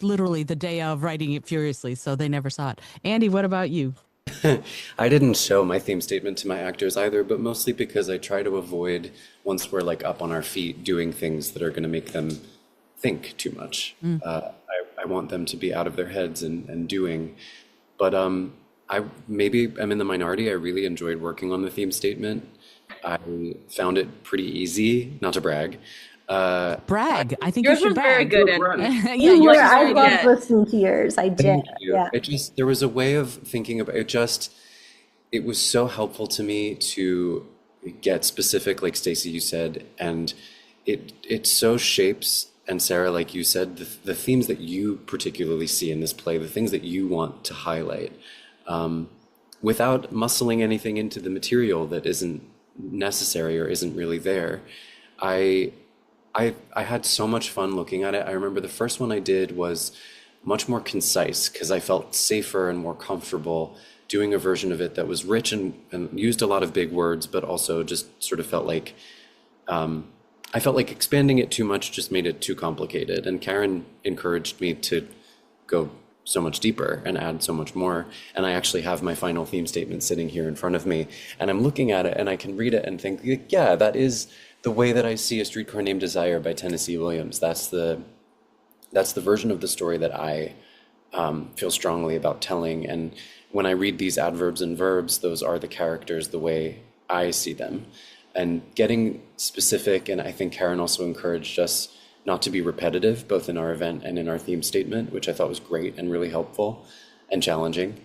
literally the day of writing it furiously. So they never saw it. Andy, what about you? I didn't show my theme statement to my actors either, but mostly because I try to avoid, once we're like up on our feet, doing things that are going to make them think too much. I want them to be out of their heads and doing. But maybe I'm in the minority. I really enjoyed working on the theme statement. I found it pretty easy, not to brag. Brag. I think yours you should was very brag. good. Yeah, You yours were. was I very loved good. listening to yours. I did. Thank you. Yeah. There was a way of thinking about it. It was so helpful to me to get specific, like Stacy, you said, and it so shapes, and Sarah, like you said, the themes that you particularly see in this play, the things that you want to highlight, without muscling anything into the material that isn't necessary or isn't really there. I had so much fun looking at it. I remember the first one I did was much more concise because I felt safer and more comfortable doing a version of it that was rich and used a lot of big words, but also just sort of felt like I felt like expanding it too much just made it too complicated. And Karen encouraged me to go so much deeper and add so much more. And I actually have my final theme statement sitting here in front of me, and I'm looking at it and I can read it and think, yeah, that is the way that I see A Streetcar Named Desire by Tennessee Williams. That's the version of the story that I feel strongly about telling. And when I read these adverbs and verbs, those are the characters the way I see them. And getting specific, and I think Karen also encouraged us not to be repetitive, both in our event and in our theme statement, which I thought was great and really helpful and challenging.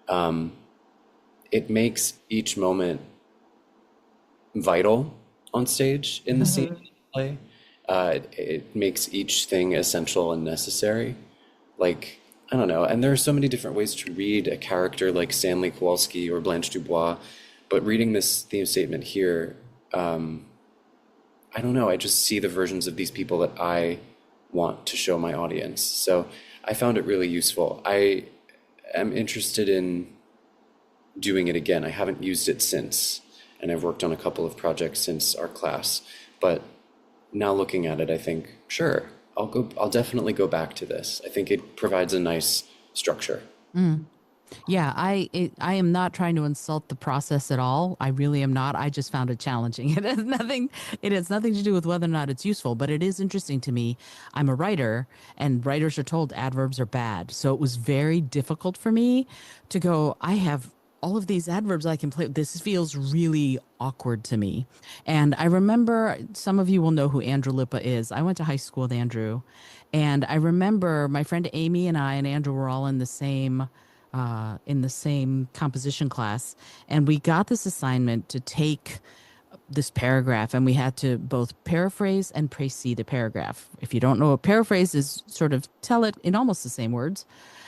It makes each moment vital on stage in the scene play. It makes each thing essential and necessary. Like, I don't know, and there are so many different ways to read a character like Stanley Kowalski or Blanche Dubois, but reading this theme statement here, I don't know, I just see the versions of these people that I want to show my audience. So I found it really useful. I am interested in doing it again. I haven't used it since, and I've worked on a couple of projects since our class, but now looking at it, I think, sure, I'll definitely go back to this. I think it provides a nice structure. Yeah, I am not trying to insult the process at all. I really am not. I just found it challenging. It has nothing to do with whether or not it's useful, but it is interesting to me. I'm a writer, and writers are told adverbs are bad. So it was very difficult for me to go, I have all of these adverbs I can play. This feels really awkward to me. And I remember, some of you will know who Andrew Lippa is. I went to high school with Andrew, and I remember my friend Amy and I and Andrew were all in the same composition class, and we got this assignment to take this paragraph, and we had to both paraphrase and précis the paragraph. If you don't know what paraphrase is, sort of tell it in almost the same words,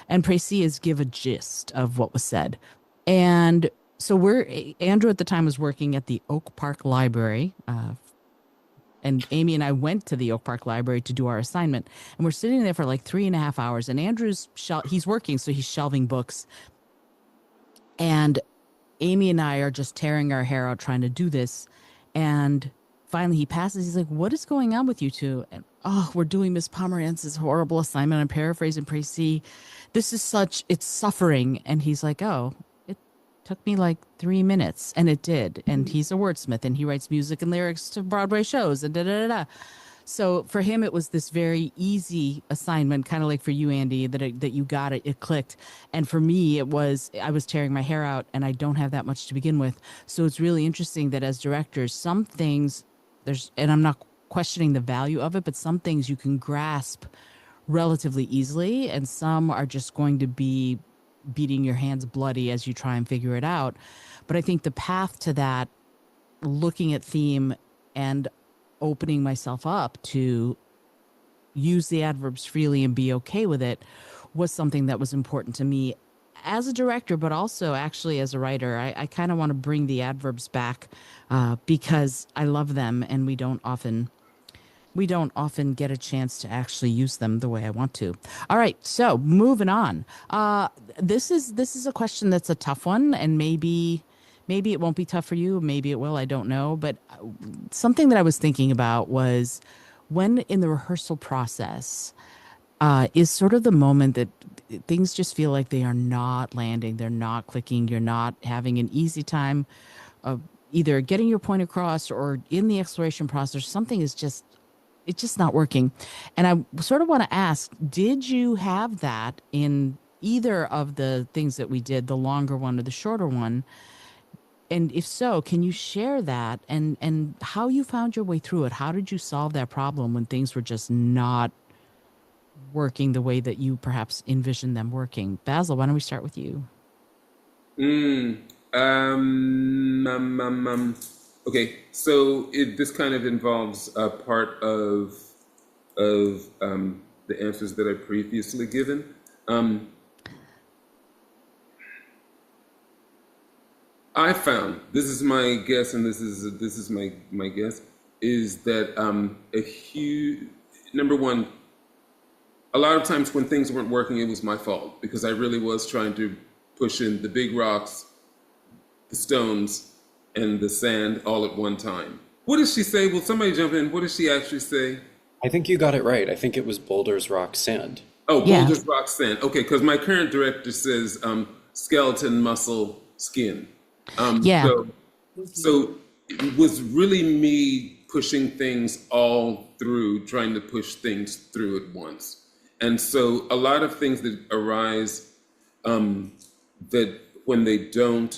and précis is give a gist of what was said. And so Andrew at the time was working at the Oak Park Library, and Amy and I went to the Oak Park Library to do our assignment. And we're sitting there for like 3.5 hours. And Andrew's he's working, so he's shelving books. And Amy and I are just tearing our hair out trying to do this. And finally he passes. He's like, "What is going on with you two?" And, "Oh, we're doing Miss Pomerantz's horrible assignment on paraphrase and précis. It's suffering." And he's like, "Oh, took me like 3 minutes," and it did. And he's a wordsmith, and he writes music and lyrics to Broadway shows and da-da-da-da. So for him, it was this very easy assignment, kind of like for you, Andy, that you got it, it clicked. And for me, I was tearing my hair out, and I don't have that much to begin with. So it's really interesting that as directors, some things and I'm not questioning the value of it, but some things you can grasp relatively easily, and some are just going to be beating your hands bloody as you try and figure it out. But I think the path to that, looking at theme and opening myself up to use the adverbs freely and be okay with it, was something that was important to me as a director, but also actually as a writer. I kind of want to bring the adverbs back because I love them, and we don't often get a chance to actually use them the way I want to. All right, so moving on. This is a question that's a tough one, and maybe it won't be tough for you. Maybe it will. I don't know. But something that I was thinking about was when in the rehearsal process is sort of the moment that things just feel like they are not landing. They're not clicking. You're not having an easy time of either getting your point across, or in the exploration process, something is just not working. And I sort of want to ask, did you have that in either of the things that we did, the longer one or the shorter one? And if so, can you share that and how you found your way through it? How did you solve that problem when things were just not working the way that you perhaps envisioned them working? Basil, why don't we start with you? Okay, so this kind of involves a part of the answers that I previously given. I found, this is my guess, and this is my guess, is that number one, a lot of times when things weren't working, it was my fault, because I really was trying to pushing the big rocks, the stones, and the sand all at one time. What does she say? Will somebody jump in? What does she actually say? I think you got it right. I think it was boulders, rocks, sand. Oh, Yeah. boulders, rock, sand. Okay, because my current director says skeleton, muscle, skin. Yeah. So it was really me pushing things all through, trying to push things through at once. And so a lot of things that arise that when they don't,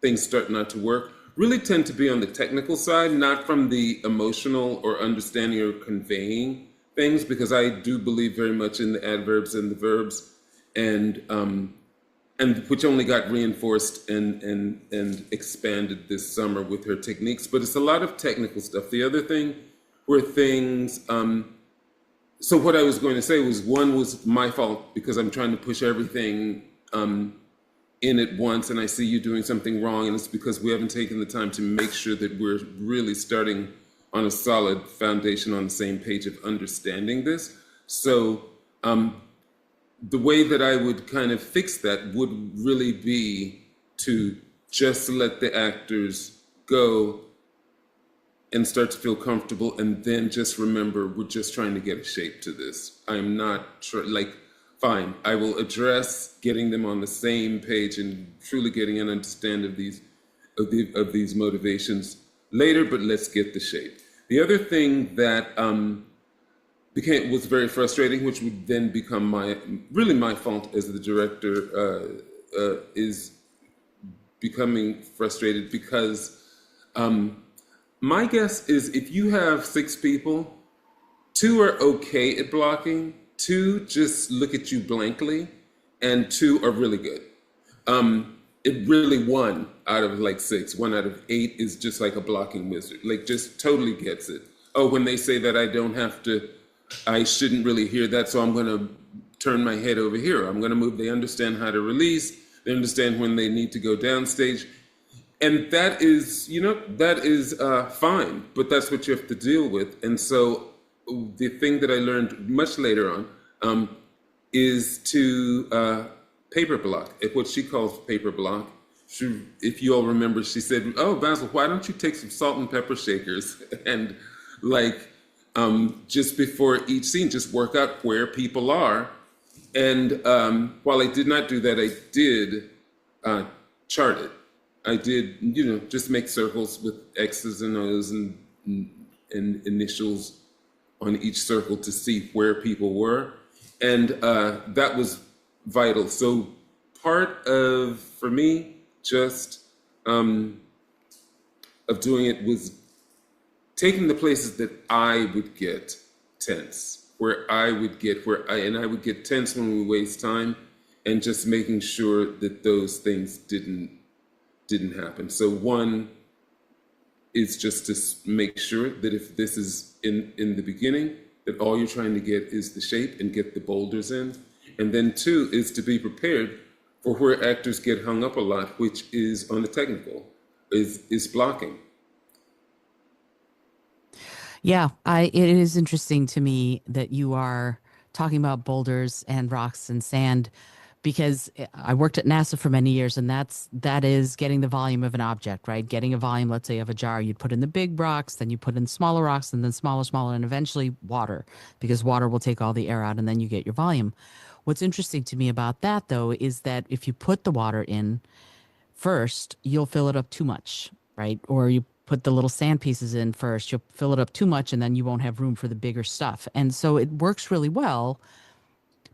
things start not to work, really tend to be on the technical side, not from the emotional or understanding or conveying things, because I do believe very much in the adverbs and the verbs, and which only got reinforced and expanded this summer with her techniques. But it's a lot of technical stuff. The other thing were things. So what I was going to say was, one was my fault because I'm trying to push everything in at once, and I see you doing something wrong, and it's because we haven't taken the time to make sure that we're really starting on a solid foundation, on the same page of understanding this. So the way that I would kind of fix that would really be to just let the actors go and start to feel comfortable, and then just remember, we're just trying to get a shape to this. I'm not fine, I will address getting them on the same page and truly getting an understanding of these motivations later, but let's get the shape. The other thing that was very frustrating, which would then become my fault as the director, is becoming frustrated because my guess is, if you have 6 people, 2 are okay at blocking, 2 just look at you blankly, and 2 are really good. It really 1 out of 6, 1 out of 8 is just like a blocking wizard, just totally gets it. Oh, when they say that I shouldn't really hear that, so I'm going to turn my head over here. I'm going to move. They understand how to release. They understand when they need to go downstage. And that is, fine, but that's what you have to deal with. And so the thing that I learned much later on is to paper block, at what she calls paper block. If you all remember, she said, "Oh, Basil, why don't you take some salt and pepper shakers and just before each scene, just work out where people are." And while I did not do that, I did chart it. I did, just make circles with X's and O's and initials on each circle to see where people were. And that was vital. So part of, for me, just of doing it was taking the places that I would get tense, I would get tense when we waste time, and just making sure that those things didn't happen. So one is just to make sure that if this is in the beginning, that all you're trying to get is the shape and get the boulders in. And then 2 is to be prepared for where actors get hung up a lot, which is on the technical, is blocking. Yeah, it is interesting to me that you are talking about boulders and rocks and sand, because I worked at NASA for many years, and that is getting the volume of an object, right? Getting a volume, let's say, of a jar, you'd put in the big rocks, then you put in smaller rocks, and then smaller, and eventually water, because water will take all the air out, and then you get your volume. What's interesting to me about that, though, is that if you put the water in first, you'll fill it up too much, right? Or you put the little sand pieces in first, you'll fill it up too much, and then you won't have room for the bigger stuff. And so it works really well,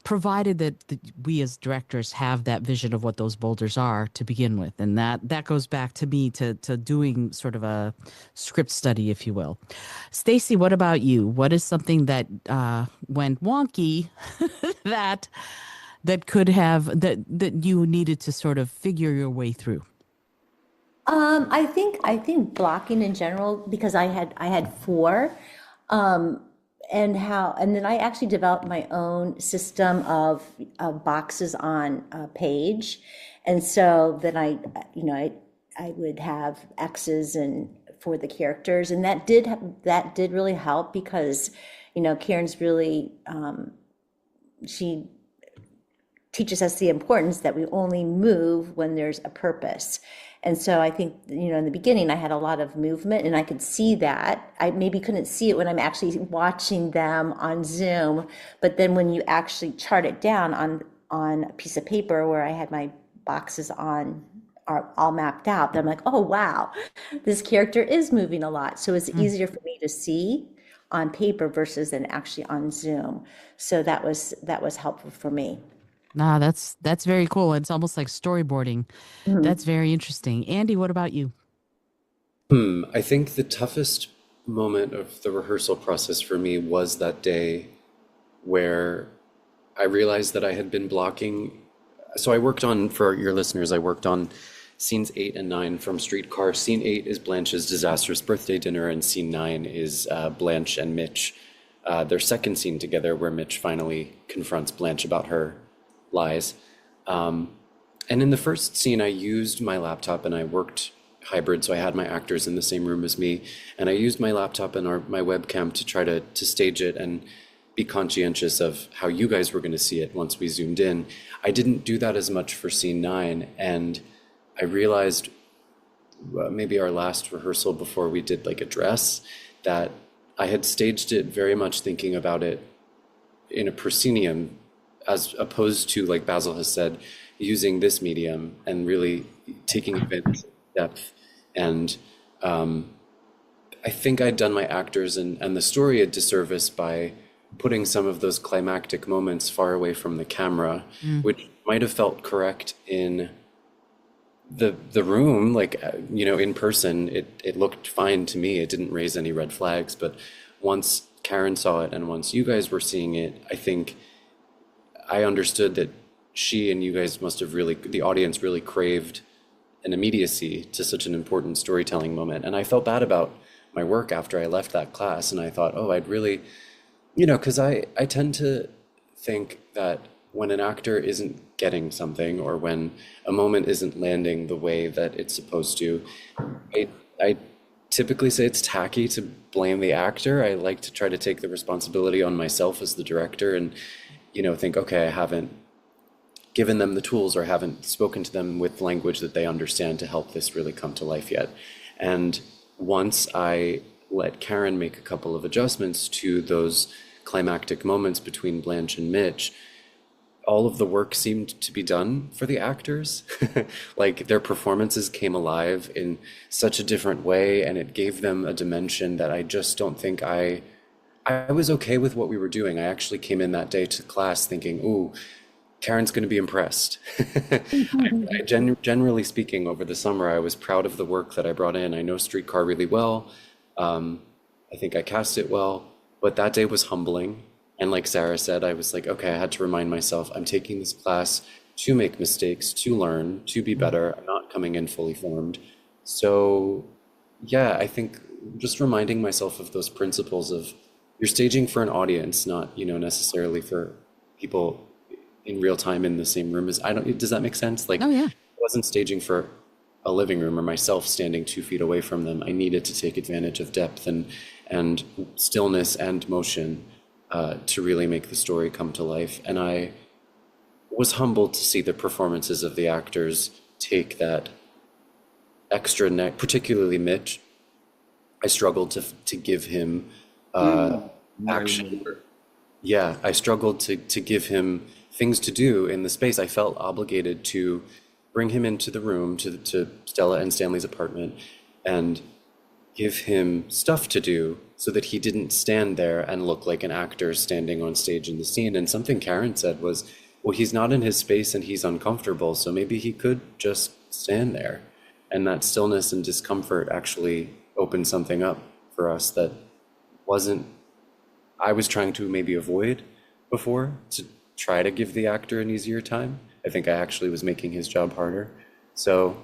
provided that we as directors have that vision of what those boulders are to begin with. And that goes back to me to doing sort of a script study, if you will. Stacy, what about you? What is something that went wonky that could have, that you needed to sort of figure your way through? I think blocking in general, because I had 4, and then I actually developed my own system of boxes on a page, and so then I would have X's and for the characters, and that did really help, because Karen's really she teaches us the importance that we only move when there's a purpose. And so I think, in the beginning, I had a lot of movement and I could see that. I maybe couldn't see it when I'm actually watching them on Zoom. But then when you actually chart it down on a piece of paper where I had my boxes on are all mapped out, then I'm like, oh, wow, this character is moving a lot. So it's easier for me to see on paper versus than actually on Zoom. So that was helpful for me. Nah, that's very cool. It's almost like storyboarding. That's very interesting. Andy, what about you? I think the toughest moment of the rehearsal process for me was that day where I realized that I had been blocking. So I worked on, for your listeners, I worked on scenes 8 and 9 from Streetcar. Scene 8 is Blanche's disastrous birthday dinner, and scene 9 is Blanche and Mitch, their second scene together, where Mitch finally confronts Blanche about her lies. And in the first scene, I used my laptop and I worked hybrid, so I had my actors in the same room as me, and I used my laptop and my webcam to try to stage it and be conscientious of how you guys were going to see it once we zoomed in. I didn't do that as much for scene 9, and I realized maybe our last rehearsal before we did like a dress, that I had staged it very much thinking about it in a proscenium, as opposed to, like Basil has said, using this medium and really taking advantage of depth. And I think I'd done my actors and the story a disservice by putting some of those climactic moments far away from the camera, which might have felt correct in the room, like, in person, it looked fine to me. It didn't raise any red flags. But once Karen saw it and once you guys were seeing it, I think I understood that she and you guys must have really, the audience really craved an immediacy to such an important storytelling moment. And I felt bad about my work after I left that class. And I thought, oh, I'd really, because I tend to think that when an actor isn't getting something, or when a moment isn't landing the way that it's supposed to, I typically say it's tacky to blame the actor. I like to try to take the responsibility on myself as the director and, think, okay, I haven't given them the tools or haven't spoken to them with language that they understand to help this really come to life yet. And once I let Karen make a couple of adjustments to those climactic moments between Blanche and Mitch, all of the work seemed to be done for the actors. Like, their performances came alive in such a different way, and it gave them a dimension that I just don't think I was okay with what we were doing. I actually came in that day to class thinking, ooh, Karen's going to be impressed. Generally speaking, over the summer, I was proud of the work that I brought in. I know Streetcar really well. I think I cast it well, but that day was humbling. And like Sara said, I was like, okay, I had to remind myself, I'm taking this class to make mistakes, to learn, to be better. I'm not coming in fully formed. So yeah, I think just reminding myself of those principles of, you're staging for an audience, not, necessarily for people in real time in the same room as, does that make sense? Like, Oh, yeah. I wasn't staging for a living room or myself standing 2 feet away from them. I needed to take advantage of depth and stillness and motion to really make the story come to life. And I was humbled to see the performances of the actors take that extra neck, particularly Mitch. I struggled to give him action. Yeah, I struggled to give him things to do in the space. I felt obligated to bring him into the room, to Stella and Stanley's apartment, and give him stuff to do so that he didn't stand there and look like an actor standing on stage in the scene. And something Karen said was, well, he's not in his space and he's uncomfortable, so maybe he could just stand there. And that stillness and discomfort actually opened something up for us that I was trying to maybe avoid before, to try to give the actor an easier time. I think I actually was making his job harder. So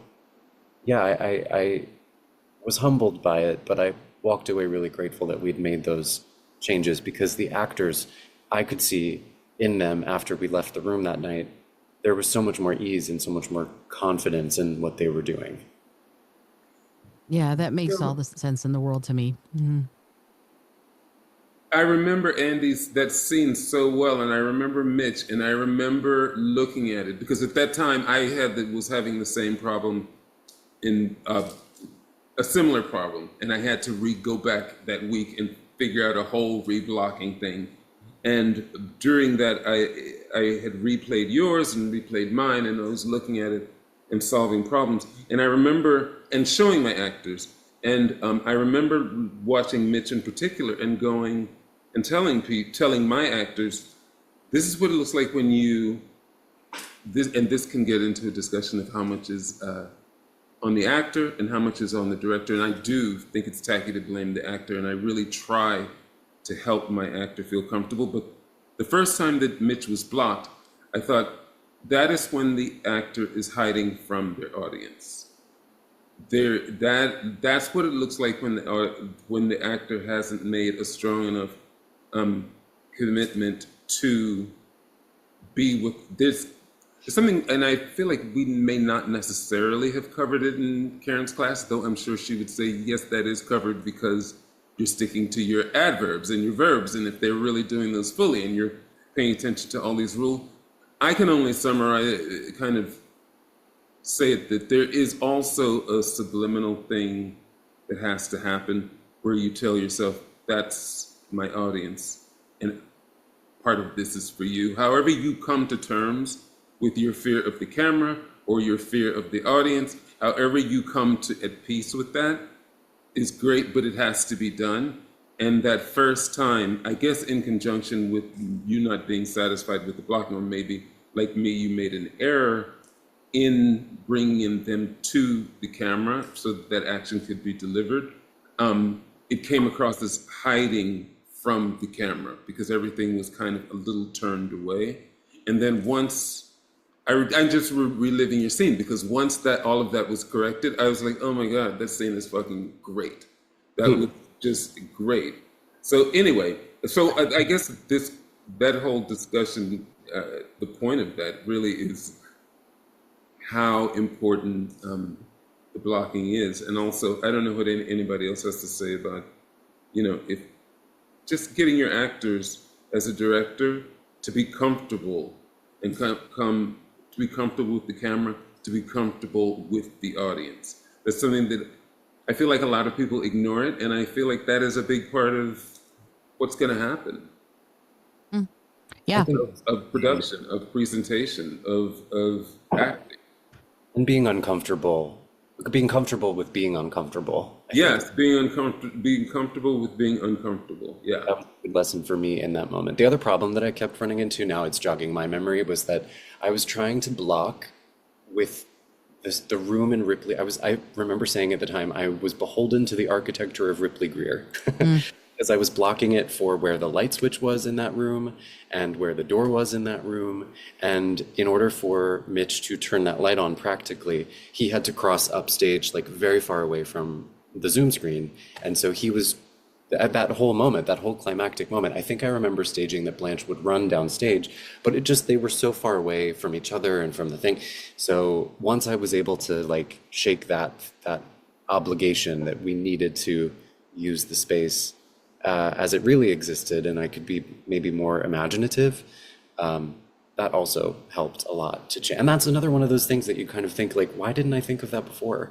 yeah, I was humbled by it, but I walked away really grateful that we'd made those changes, because the actors, I could see in them after we left the room that night, there was so much more ease and so much more confidence in what they were doing. Yeah, that makes all the sense in the world to me. Mm-hmm. I remember Andy's that scene so well, and I remember Mitch, and I remember looking at it because at that time was having the same problem in a similar problem, and I had to go back that week and figure out a whole reblocking thing. And during that, I had replayed yours and replayed mine, and I was looking at it and solving problems. And I remember and showing my actors, and I remember watching Mitch in particular and going and telling my actors, this is what it looks like when this can get into a discussion of how much is on the actor and how much is on the director. And I do think it's tacky to blame the actor, and I really try to help my actor feel comfortable. But the first time that Mitch was blocked, I thought that is when the actor is hiding from their audience. That's what it looks like when the actor hasn't made a strong enough commitment to be with this. Something, and I feel like we may not necessarily have covered it in Karen's class, though I'm sure she would say, yes, that is covered because you're sticking to your adverbs and your verbs, and if they're really doing those fully and you're paying attention to all these rules. I can only summarize, kind of say it, that there is also a subliminal thing that has to happen where you tell yourself, that's my audience, and part of this is for you. However you come to terms with your fear of the camera or your fear of the audience, however you come to at peace with that is great, but it has to be done. And that first time, I guess in conjunction with you not being satisfied with the blocking, or maybe like me, you made an error in bringing them to the camera so that action could be delivered. It came across as hiding from the camera because everything was kind of a little turned away. And then once, I'm just reliving your scene, because once that all of that was corrected, I was like, oh my God, that scene is fucking great. That was just great. So anyway, so I guess that whole discussion, the point of that really is how important the blocking is. And also, I don't know what anybody else has to say about, if just getting your actors as a director to be comfortable and to be comfortable with the camera, to be comfortable with the audience. That's something that I feel like a lot of people ignore it, and I feel like that is a big part of what's going to happen. Yeah. Of production, of presentation, of acting. And being comfortable with being uncomfortable. Yes, being comfortable with being uncomfortable. Yeah. That was a good lesson for me in that moment. The other problem that I kept running into, now it's jogging my memory, was that I was trying to block with the room in Ripley. I remember saying at the time, I was beholden to the architecture of Ripley Greer. Because I was blocking it for where the light switch was in that room and where the door was in that room. And in order for Mitch to turn that light on practically, he had to cross upstage, like very far away from the Zoom screen. And so he was, at that whole moment, that whole climactic moment, I think I remember staging that Blanche would run downstage, but they were so far away from each other and from the thing. So once I was able to like shake that obligation that we needed to use the space as it really existed, and I could be maybe more imaginative, that also helped a lot to change. And that's another one of those things that you kind of think like, why didn't I think of that before?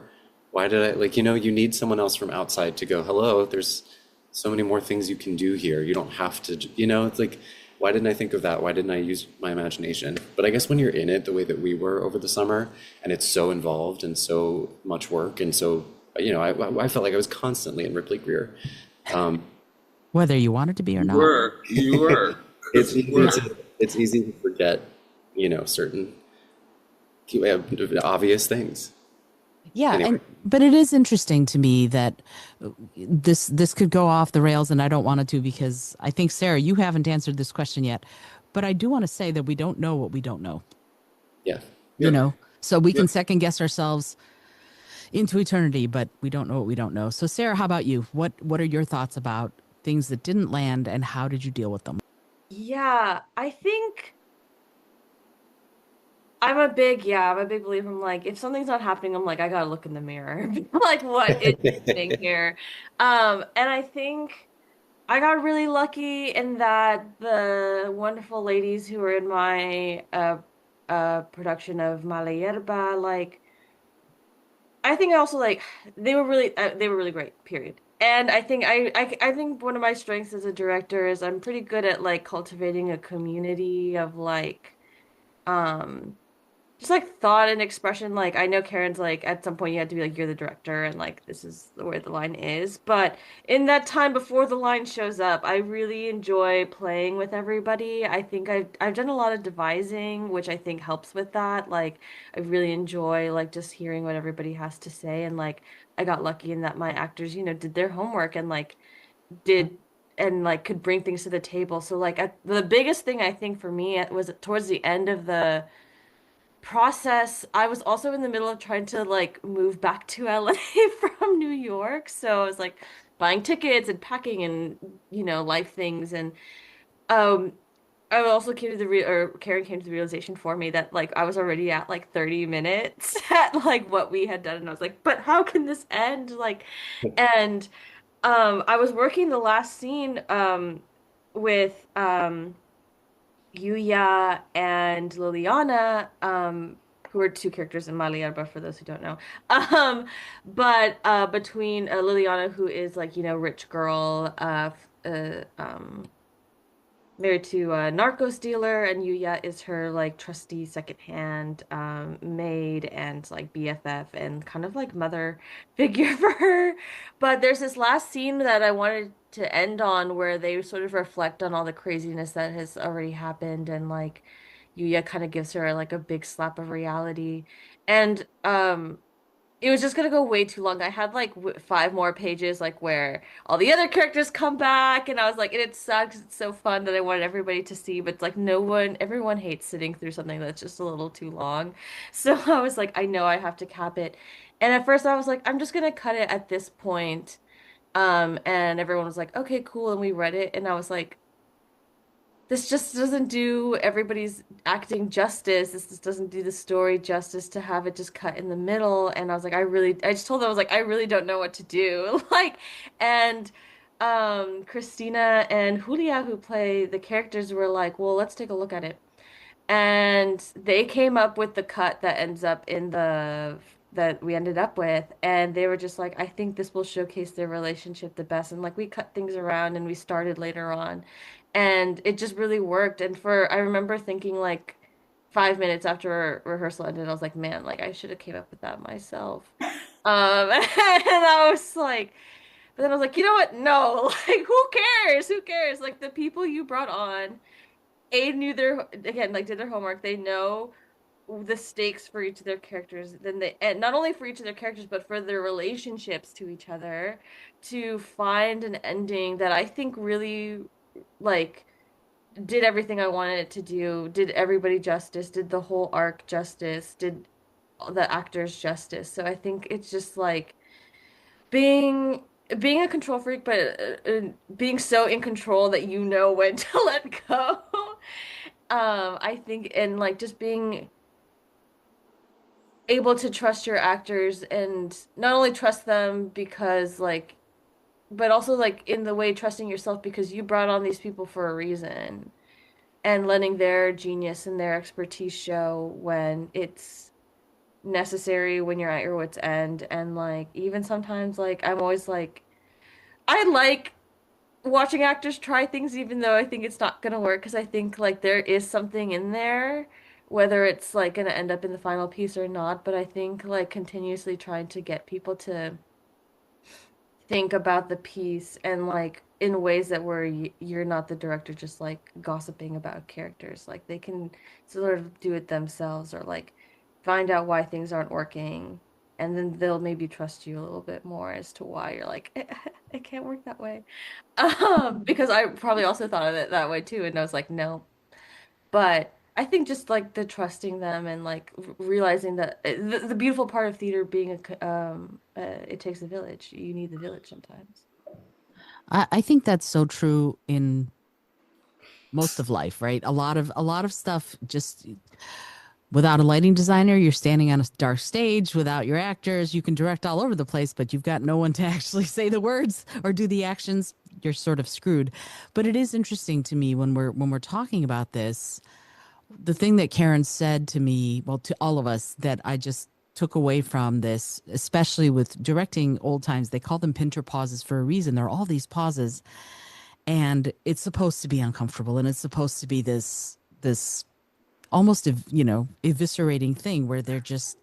Why did I, you need someone else from outside to go, hello, there's so many more things you can do here. You don't have to, it's like, why didn't I think of that? Why didn't I use my imagination? But I guess when you're in it the way that we were over the summer, and it's so involved and so much work, and so, I felt like I was constantly in Ripley Greer. Whether you wanted to be or not. You were. It's easy to forget, certain obvious things. Yeah, Anyway. but it is interesting to me that this could go off the rails, and I don't want it to, because I think, Sarah, you haven't answered this question yet, but I do want to say that we don't know what we don't know. Yeah. So we can second guess ourselves into eternity, but we don't know what we don't know. So Sarah, how about you? What are your thoughts about things that didn't land, and how did you deal with them? Yeah, I think I'm a big believer. I'm like, if something's not happening, I'm like, I gotta look in the mirror. Like, what is happening here? And I think I got really lucky in that the wonderful ladies who were in my production of Mala Hierba, like I think I also like they were really great, period. And I think one of my strengths as a director is I'm pretty good at like cultivating a community of like um just like thought and expression. Like I know Karen's like at some point you had to be like you're the director and like this is where the line is. But in that time before the line shows up, I really enjoy playing with everybody. I think I've done a lot of devising, which I think helps with that. Like I really enjoy like just hearing what everybody has to say and like I got lucky in that my actors, did their homework and like did and like could bring things to the table. So like the biggest thing I think for me was towards the end of the process. I was also in the middle of trying to like move back to LA from New York. So I was like buying tickets and packing and life things and um I also came to or Karen came to the realization for me that like I was already at like 30 minutes at like what we had done and I was like, but how can this end? Like and I was working the last scene with Yuya and Liliana, who are two characters in Maliarba for those who don't know. Um, but between Liliana, who is like, rich girl, married to a narcos dealer, and Yuya is her like trusty secondhand maid and like BFF and kind of like mother figure for her. But there's this last scene that I wanted to end on where they sort of reflect on all the craziness that has already happened and like Yuya kind of gives her like a big slap of reality. And it was just gonna go way too long. I had like w 5 more pages, like where all the other characters come back, and I was like, and it sucks. It's so fun that I wanted everybody to see, but it's like everyone hates sitting through something that's just a little too long. So I was like, I know I have to cap it. And at first I was like, I'm just gonna cut it at this point. And everyone was like, okay, cool. And we read it, and I was like, this just doesn't do everybody's acting justice. This just doesn't do the story justice to have it just cut in the middle. And I was like, I just told them, I was like, I really don't know what to do. Like, and Christina and Julia, who play the characters, were like, well, let's take a look at it. And they came up with the cut that ends up in the that we ended up with, and they were just like, I think this will showcase their relationship the best. And like we cut things around and we started later on, and it just really worked. And I remember thinking like 5 minutes after rehearsal ended, I was like, man, like I should have came up with that myself. And I was like, but then I was like, you know what? No, like who cares? Who cares? Like the people you brought on A knew their again like did their homework. They know the stakes for each of their characters. Then they and not only for each of their characters but for their relationships to each other to find an ending that I think really like did everything I wanted it to do, did everybody justice, did the whole arc justice, did the actors justice. So I think it's just like being being a control freak, but being so in control that you know when to let go. I think, and like just being able to trust your actors and not only trust them because like, but also like in the way trusting yourself because you brought on these people for a reason and letting their genius and their expertise show when it's necessary, when you're at your wit's end. And like, even sometimes, like, I'm always like, I like watching actors try things even though I think it's not gonna work because I think like there is something in there, whether it's like gonna end up in the final piece or not. But I think like continuously trying to get people to think about the piece and like in ways that where you're not the director just like gossiping about characters. Like they can sort of do it themselves or like find out why things aren't working. And then they'll maybe trust you a little bit more as to why you're like, it can't work that way. Because I probably also thought of it that way too, and I was like, no. But I think just like the trusting them and like realizing that the beautiful part of theater being it takes a village. You need the village sometimes. I think that's so true in most of life, right? A lot of stuff just Without a lighting designer, you're standing on a dark stage. Without your actors, you can direct all over the place, but you've got no one to actually say the words or do the actions. You're sort of screwed. But it is interesting to me when we're talking about this, the thing that Karen said to me, well, to all of us, that I just took away from this, especially with directing old times, they call them pinter pauses for a reason. There are all these pauses, and it's supposed to be uncomfortable, and it's supposed to be this almost eviscerating thing where they're just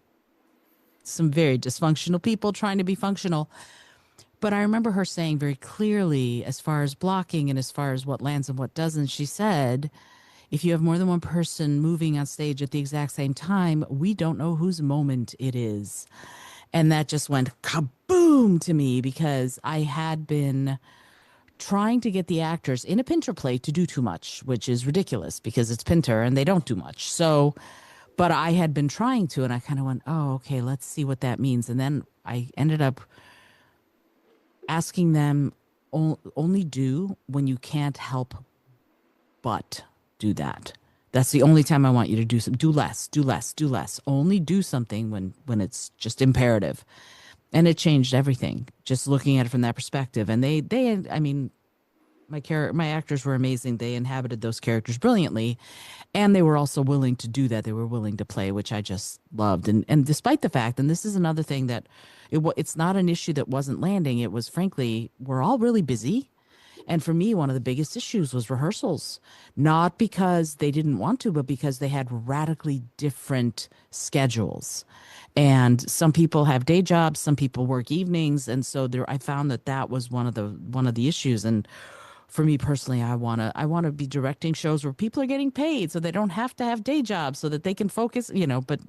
some very dysfunctional people trying to be functional. But I remember her saying very clearly, as far as blocking and as far as what lands and what doesn't, she said, if you have more than one person moving on stage at the exact same time, we don't know whose moment it is. And that just went kaboom to me, because I had been trying to get the actors in a Pinter play to do too much, which is ridiculous because it's Pinter and they don't do much. So, but I had been trying to, and I kind of went, oh, okay, let's see what that means. And then I ended up asking them, only do when you can't help but do that. That's the only time I want you to do something. Do less, do less, do less. Only do something when it's just imperative. And it changed everything, just looking at it from that perspective. And I mean, my actors were amazing. They inhabited those characters brilliantly, and they were also willing to do that. They were willing to play, which I just loved. And despite the fact, and this is another thing that it's not an issue that wasn't landing. It was, frankly, we're all really busy. And for me, one of the biggest issues was rehearsals, not because they didn't want to, but because they had radically different schedules. And some people have day jobs, some people work evenings. And so I found that was one of the issues. And for me personally, I want to be directing shows where people are getting paid so they don't have to have day jobs so that they can focus, but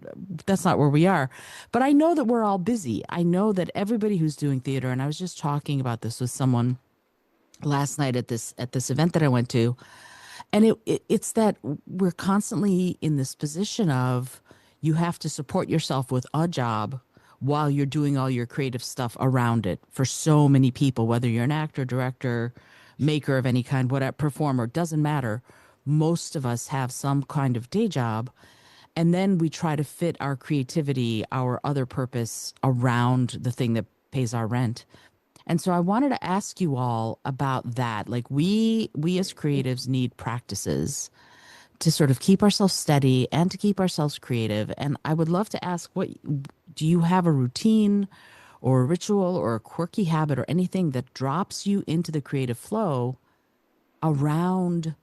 that's not where we are. But I know that we're all busy. I know that everybody who's doing theater, and I was just talking about this with someone last night at this event that I went to, and it's that we're constantly in this position of you have to support yourself with a job while you're doing all your creative stuff around it for so many people, whether you're an actor, director, maker of any kind, whatever, performer, doesn't matter. Most of us have some kind of day job, and then we try to fit our creativity, our other purpose around the thing that pays our rent. And so I wanted to ask you all about that. Like we as creatives need practices to sort of keep ourselves steady and to keep ourselves creative. And I would love to ask, do you have a routine or a ritual or a quirky habit or anything that drops you into the creative flow around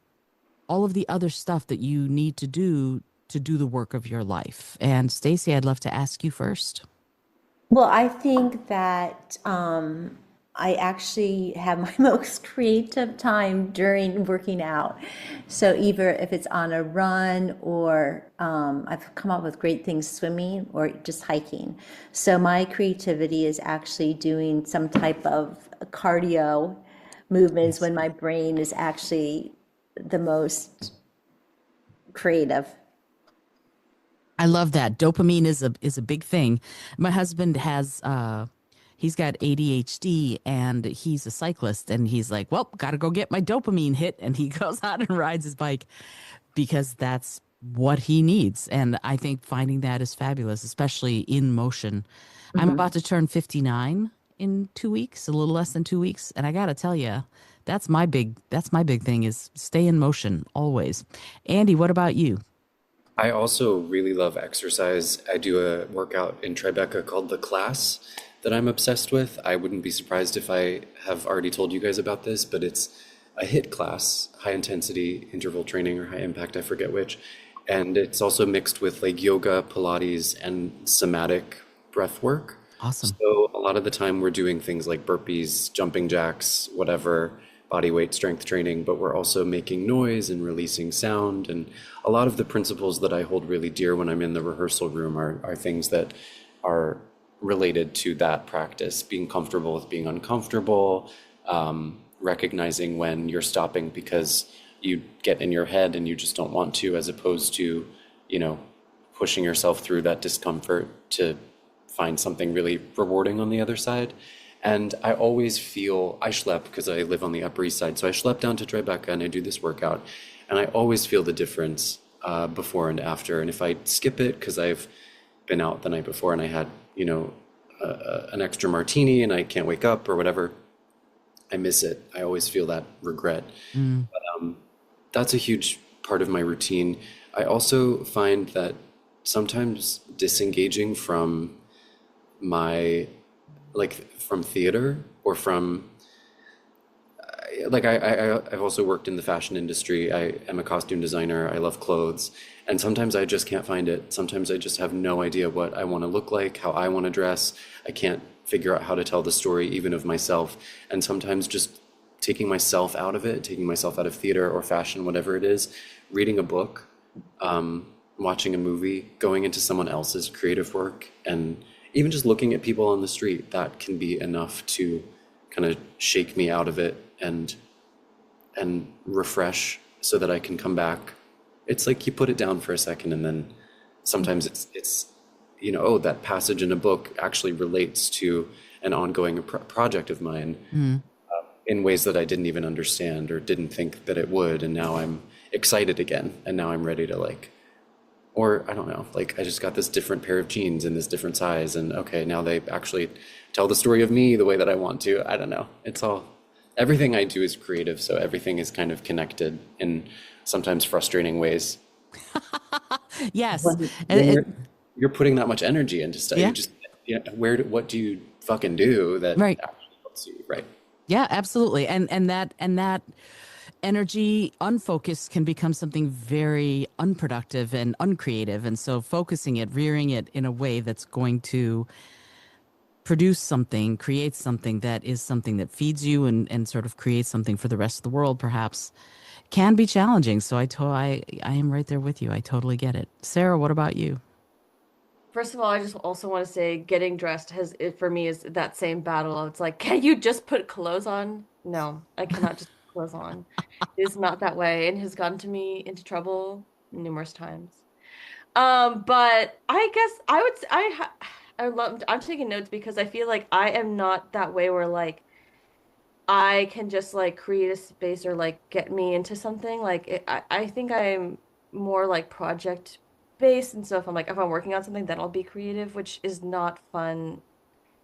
all of the other stuff that you need to do the work of your life? And Stacy, I'd love to ask you first. Well, I think that I actually have my most creative time during working out. So either if it's on a run or I've come up with great things swimming or just hiking. So my creativity is actually doing some type of cardio movements when my brain is actually the most creative. I love that. Dopamine is a big thing. My husband has he's got ADHD and he's a cyclist, and he's like, well, got to go get my dopamine hit. And he goes out and rides his bike because that's what he needs. And I think finding that is fabulous, especially in motion. Mm-hmm. I'm about to turn 59 in 2 weeks, a little less than 2 weeks. And I got to tell you, that's my big thing, is stay in motion always. Andy, what about you? I also really love exercise. I do a workout in Tribeca called The Class that I'm obsessed with. I wouldn't be surprised if I have already told you guys about this, but it's a HIIT class, high intensity interval training or high impact, I forget which. And it's also mixed with like yoga, Pilates, and somatic breath work. Awesome. So a lot of the time we're doing things like burpees, jumping jacks, whatever, body weight strength training, but we're also making noise and releasing sound. And a lot of the principles that I hold really dear when I'm in the rehearsal room are things that are related to that practice, being comfortable with being uncomfortable, recognizing when you're stopping because you get in your head and you just don't want to, as opposed to, pushing yourself through that discomfort to find something really rewarding on the other side. And I always feel, I schlep because I live on the Upper East Side. So I schlep down to Tribeca and I do this workout. And I always feel the difference before and after. And if I skip it because I've been out the night before and I had, an extra martini and I can't wake up or whatever, I miss it. I always feel that regret. That's a huge part of my routine. I also find that sometimes disengaging from from theater or from I've also worked in the fashion industry. I am a costume designer. I love clothes. And sometimes I just can't find it. Sometimes I just have no idea what I want to look like, how I want to dress. I can't figure out how to tell the story even of myself. And sometimes just taking myself out of it, taking myself out of theater or fashion, whatever it is, reading a book, watching a movie, going into someone else's creative work, and even just looking at people on the street, that can be enough to kind of shake me out of it and refresh so that I can come back. It's like you put it down for a second and then sometimes it's oh, that passage in a book actually relates to an ongoing project of mine in ways that I didn't even understand or didn't think that it would. And now I'm excited again. And now I'm ready to or I don't know, I just got this different pair of jeans in this different size. And okay, now they actually tell the story of me the way that I want to. I don't know. Everything I do is creative. So everything is kind of connected in sometimes frustrating ways. Yes. When you're putting that much energy into stuff, Yeah. what do you fucking do that Right. actually helps you? Right. Yeah, absolutely. And that energy unfocused can become something very unproductive and uncreative. And so focusing it, rearing it in a way that's going to produce something, create something that is something that feeds you and sort of creates something for the rest of the world, perhaps, can be challenging. So I am right there with you. I totally get it. Sarah, what about you? First of all, I just also want to say getting dressed for me is that same battle. It's like, can you just put clothes on? No, I cannot just put clothes on. It is not that way and has gotten me into trouble numerous times. But I guess I would s- I ha I love I'm taking notes because I feel like I am not that way where I can just create a space or get me into something. I think I'm more project based, and so if I'm working on something, then I'll be creative, which is not fun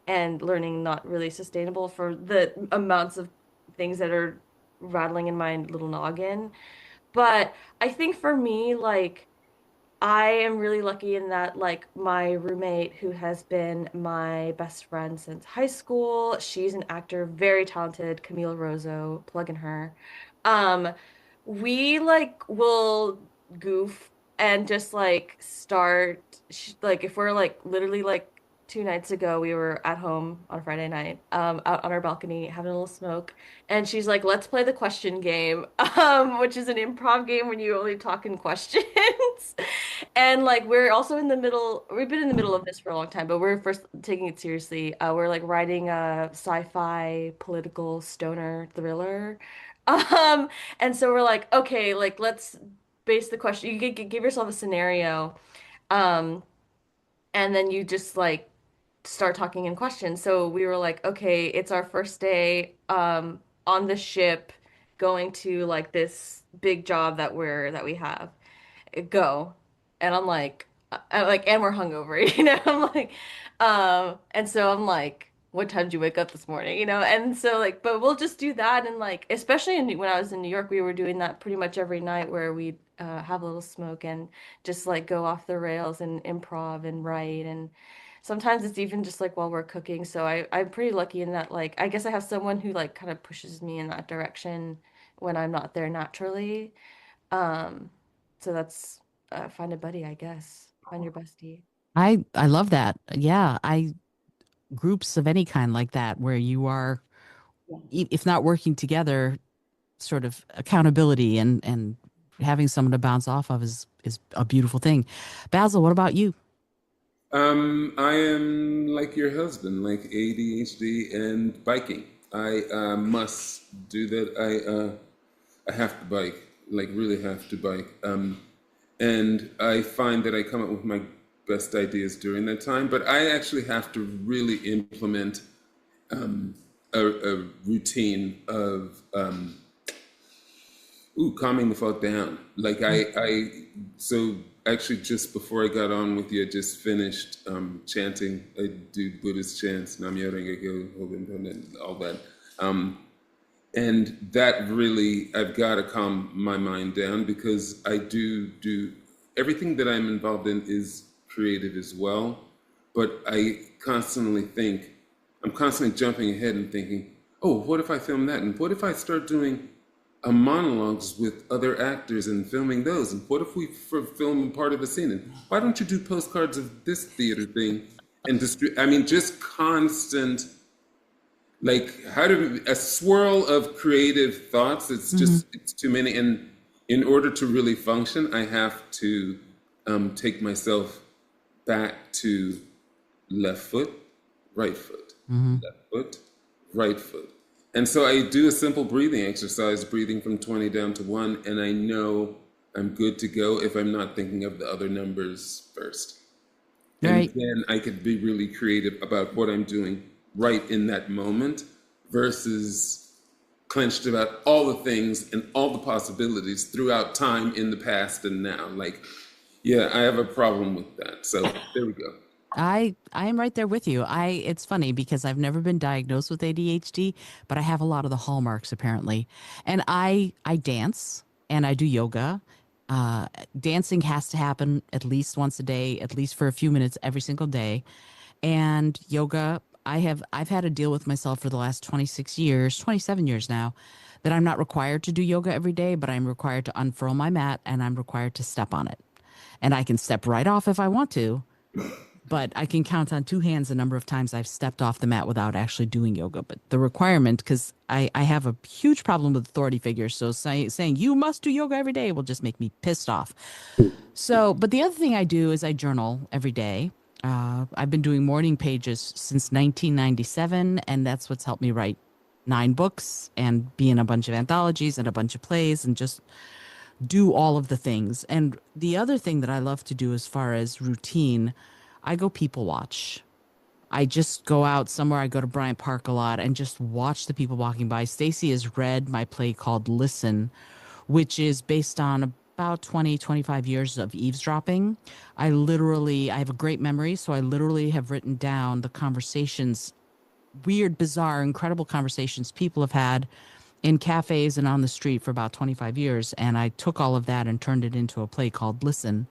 and learning not really sustainable for the amounts of things that are rattling in my little noggin. But I think for me, I am really lucky in that, my roommate, who has been my best friend since high school, she's an actor, very talented, Camille Rosso, plug in her. Um, we will goof and just start, if we're literally 2 nights ago, we were at home on a Friday night, out on our balcony having a little smoke, and she's like, "Let's play the question game," which is an improv game when you only talk in questions. And we're also in the middle, we've been in the middle of this for a long time, but we're first taking it seriously. We're writing a sci-fi political stoner thriller. Um, and so we're like, okay, let's base the question. You give yourself a scenario, um, and then you just start talking in questions. So we were like, okay, it's our first day on the ship going to this big job that we have. Go. And I'm and we're hungover, I'm and so I'm like, what time did you wake up this morning? And so but we'll just do that. And especially when I was in New York, we were doing that pretty much every night where we'd have a little smoke and just go off the rails and improv and write. And sometimes it's even just while we're cooking. So I'm pretty lucky in that, I guess I have someone who kind of pushes me in that direction when I'm not there naturally. Um, so that's find a buddy, I guess. Find your bestie. I love that. Yeah, I groups of any kind like that where you are, if not working together, sort of accountability and having someone to bounce off of is a beautiful thing. Basil, what about you? I am like your husband, like ADHD and biking. I must do that. I have to bike, really have to bike. And I find that I come up with my best ideas during that time, but I actually have to really implement a routine of calming the fuck down. Like so actually just before I got on with you, I just finished chanting. I do Buddhist chants, Nam Myoho Renge Kyo, and all that. And that really, I've got to calm my mind down, because I do everything that I'm involved in is creative as well. But I'm constantly jumping ahead and thinking, oh, what if I film that? And what if I start doing monologues with other actors and filming those? And what if we film part of a scene? And why don't you do postcards of this theater thing? And just constant, like, a swirl of creative thoughts. It's just, it's too many. And in order to really function, I have to take myself back to left foot, right foot, left foot, right foot. And so I do a simple breathing exercise, breathing from 20 down to 1, and I know I'm good to go if I'm not thinking of the other numbers first. Right. And then I could be really creative about what I'm doing right in that moment, versus clenched about all the things and all the possibilities throughout time, in the past and now. Like, yeah, I have a problem with that. So there we go. I am right there with you. It's funny because I've never been diagnosed with ADHD, but I have a lot of the hallmarks apparently. And I dance and I do yoga. Dancing has to happen at least once a day, at least for a few minutes every single day. And yoga, I've had to deal with myself for the last 27 years now, that I'm not required to do yoga every day, but I'm required to unfurl my mat and I'm required to step on it. And I can step right off if I want to. But I can count on two hands the number of times I've stepped off the mat without actually doing yoga. But the requirement, because I have a huge problem with authority figures. So saying you must do yoga every day will just make me pissed off. So, but the other thing I do is I journal every day. I've been doing morning pages since 1997. And that's what's helped me write 9 books and be in a bunch of anthologies and a bunch of plays and just do all of the things. And the other thing that I love to do as far as routine, I go people watch. I just go out somewhere. I go to Bryant Park a lot and just watch the people walking by. Stacy has read my play called Listen, which is based on about 25 years of eavesdropping. I have a great memory, so I literally have written down the conversations, weird, bizarre, incredible conversations people have had in cafes and on the street for about 25 years. And I took all of that and turned it into a play called Listen.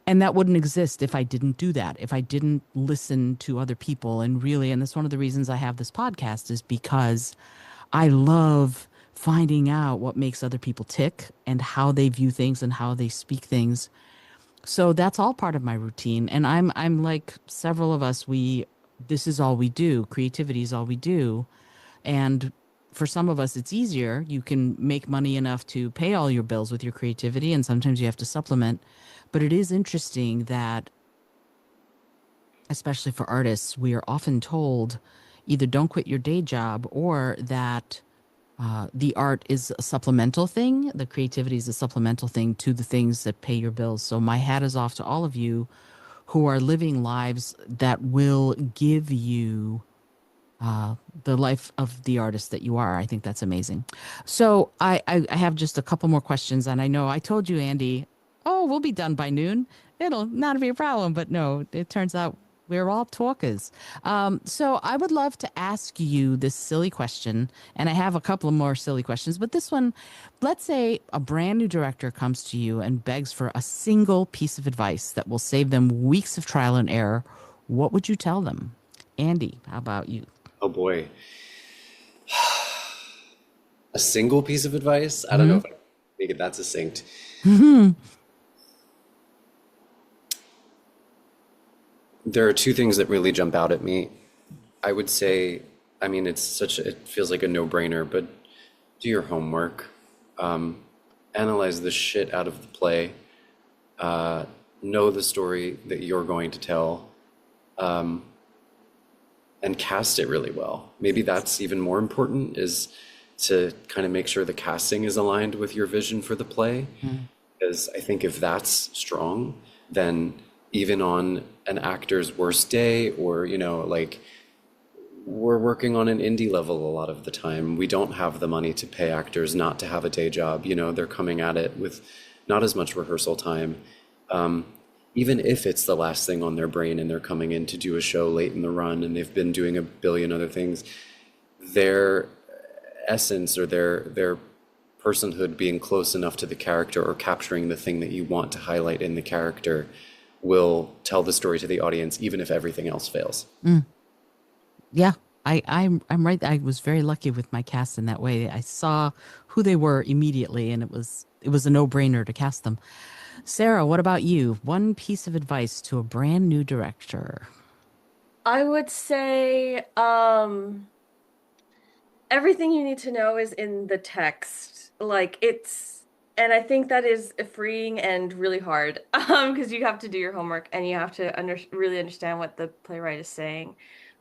And that wouldn't exist if I didn't do that, if I didn't listen to other people. And that's one of the reasons I have this podcast, is because I love finding out what makes other people tick and how they view things and how they speak things. So that's all part of my routine. And I'm like several of us, this is all we do. Creativity is all we do. And for some of us, it's easier. You can make money enough to pay all your bills with your creativity, and sometimes you have to supplement. But it is interesting that, especially for artists, we are often told either don't quit your day job, or that the art is a supplemental thing. The creativity is a supplemental thing to the things that pay your bills. So my hat is off to all of you who are living lives that will give you the life of the artist that you are. I think that's amazing. So I have just a couple more questions. And I know I told you, Andy, we'll be done by noon. It'll not be a problem. But no, it turns out we're all talkers. So I would love to ask you this silly question. And I have a couple of more silly questions. But this one, let's say a brand new director comes to you and begs for a single piece of advice that will save them weeks of trial and error. What would you tell them? Andy, how about you? Oh boy. A single piece of advice? I don't know if I can make it that succinct. There are two things that really jump out at me. I would say, it feels like a no-brainer, but do your homework. Analyze the shit out of the play. Know the story that you're going to tell. And cast it really well. Maybe that's even more important, is to kind of make sure the casting is aligned with your vision for the play. Because I think if that's strong, then even on an actor's worst day, or, we're working on an indie level a lot of the time. We don't have the money to pay actors not to have a day job. You know, they're coming at it with not as much rehearsal time. Even if it's the last thing on their brain and they're coming in to do a show late in the run and they've been doing a billion other things, their essence or their personhood being close enough to the character or capturing the thing that you want to highlight in the character will tell the story to the audience, even if everything else fails. Yeah, I'm right. I was very lucky with my cast in that way. I saw who they were immediately, and it was a no-brainer to cast them. Sarah, what about you? One piece of advice to a brand new director. I would say everything you need to know is in the text. Like and I think that is freeing and really hard because you have to do your homework and you have to really understand what the playwright is saying.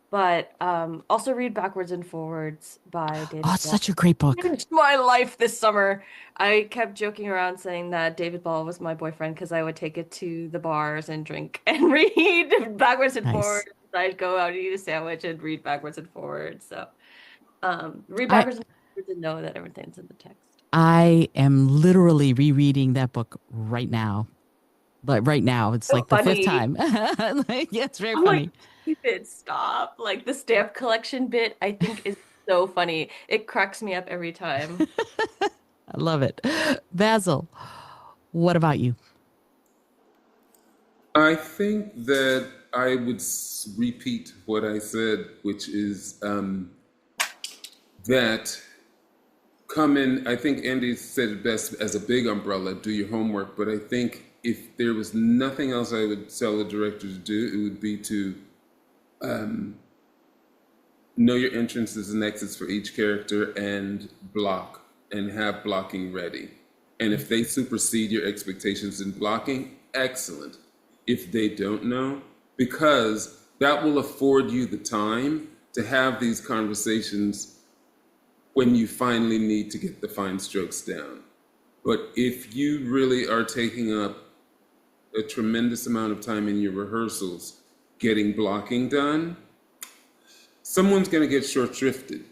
But also read Backwards and Forwards by Oh, David it's Ball. such a great book. Changed my life this summer. I kept joking around saying that David Ball was my boyfriend because I would take it to the bars and drink and read Backwards and Nice. Forwards. I'd go out and eat a sandwich and read Backwards and Forwards. So read I Backwards and Forwards and know that everything's in the text. I am literally rereading that book right now. But right now, it's So like the fifth funny. time. Yeah, it's very I'm funny. like, keep it, stop. Like the stamp collection bit, I think is so funny. It cracks me up every time. I love it. Basil, what about you? I think that I would repeat what I said, which is that come in. I think Andy said it best as a big umbrella, do your homework. But I think if there was nothing else I would tell a director to do, it would be to know your entrances and exits for each character and block and have blocking ready. And if they supersede your expectations in blocking, excellent. If they don't know, because that will afford you the time to have these conversations when you finally need to get the fine strokes down. But if you really are taking up a tremendous amount of time in your rehearsals getting blocking done, someone's going to get short shrifted.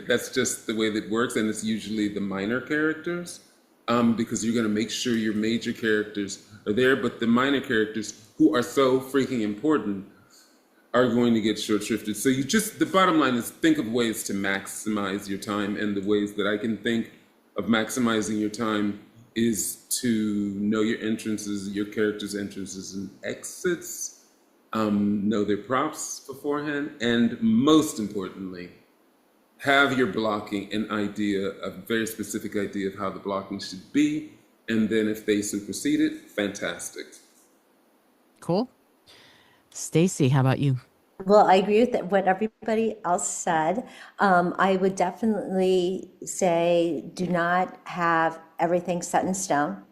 That's just the way that it works, and it's usually the minor characters, because you're going to make sure your major characters are there, but the minor characters who are so freaking important are going to get short shrifted. So the bottom line is think of ways to maximize your time, and the ways that I can think of maximizing your time is to know your entrances, your characters' entrances and exits, know their props beforehand, and most importantly, have your blocking an idea, a very specific idea of how the blocking should be, and then if they supersede it, fantastic. Cool. Stacy, how about you? Well, I agree with what everybody else said. I would definitely say do not have everything set in stone.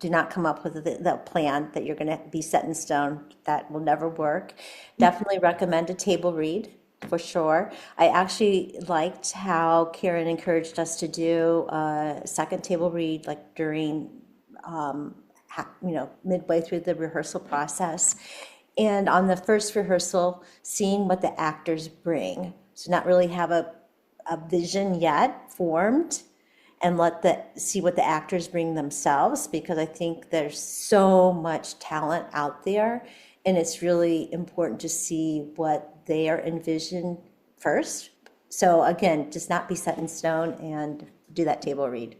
Do not come up with the plan that you're going to be set in stone. That will never work. Definitely recommend a table read for sure. I actually liked how Karen encouraged us to do a second table read, like during, midway through the rehearsal process. And on the first rehearsal, seeing what the actors bring. So not really have a vision yet formed, and see what the actors bring themselves, because I think there's so much talent out there, and it's really important to see what they are envisioned first. So again, just not be set in stone and do that table read.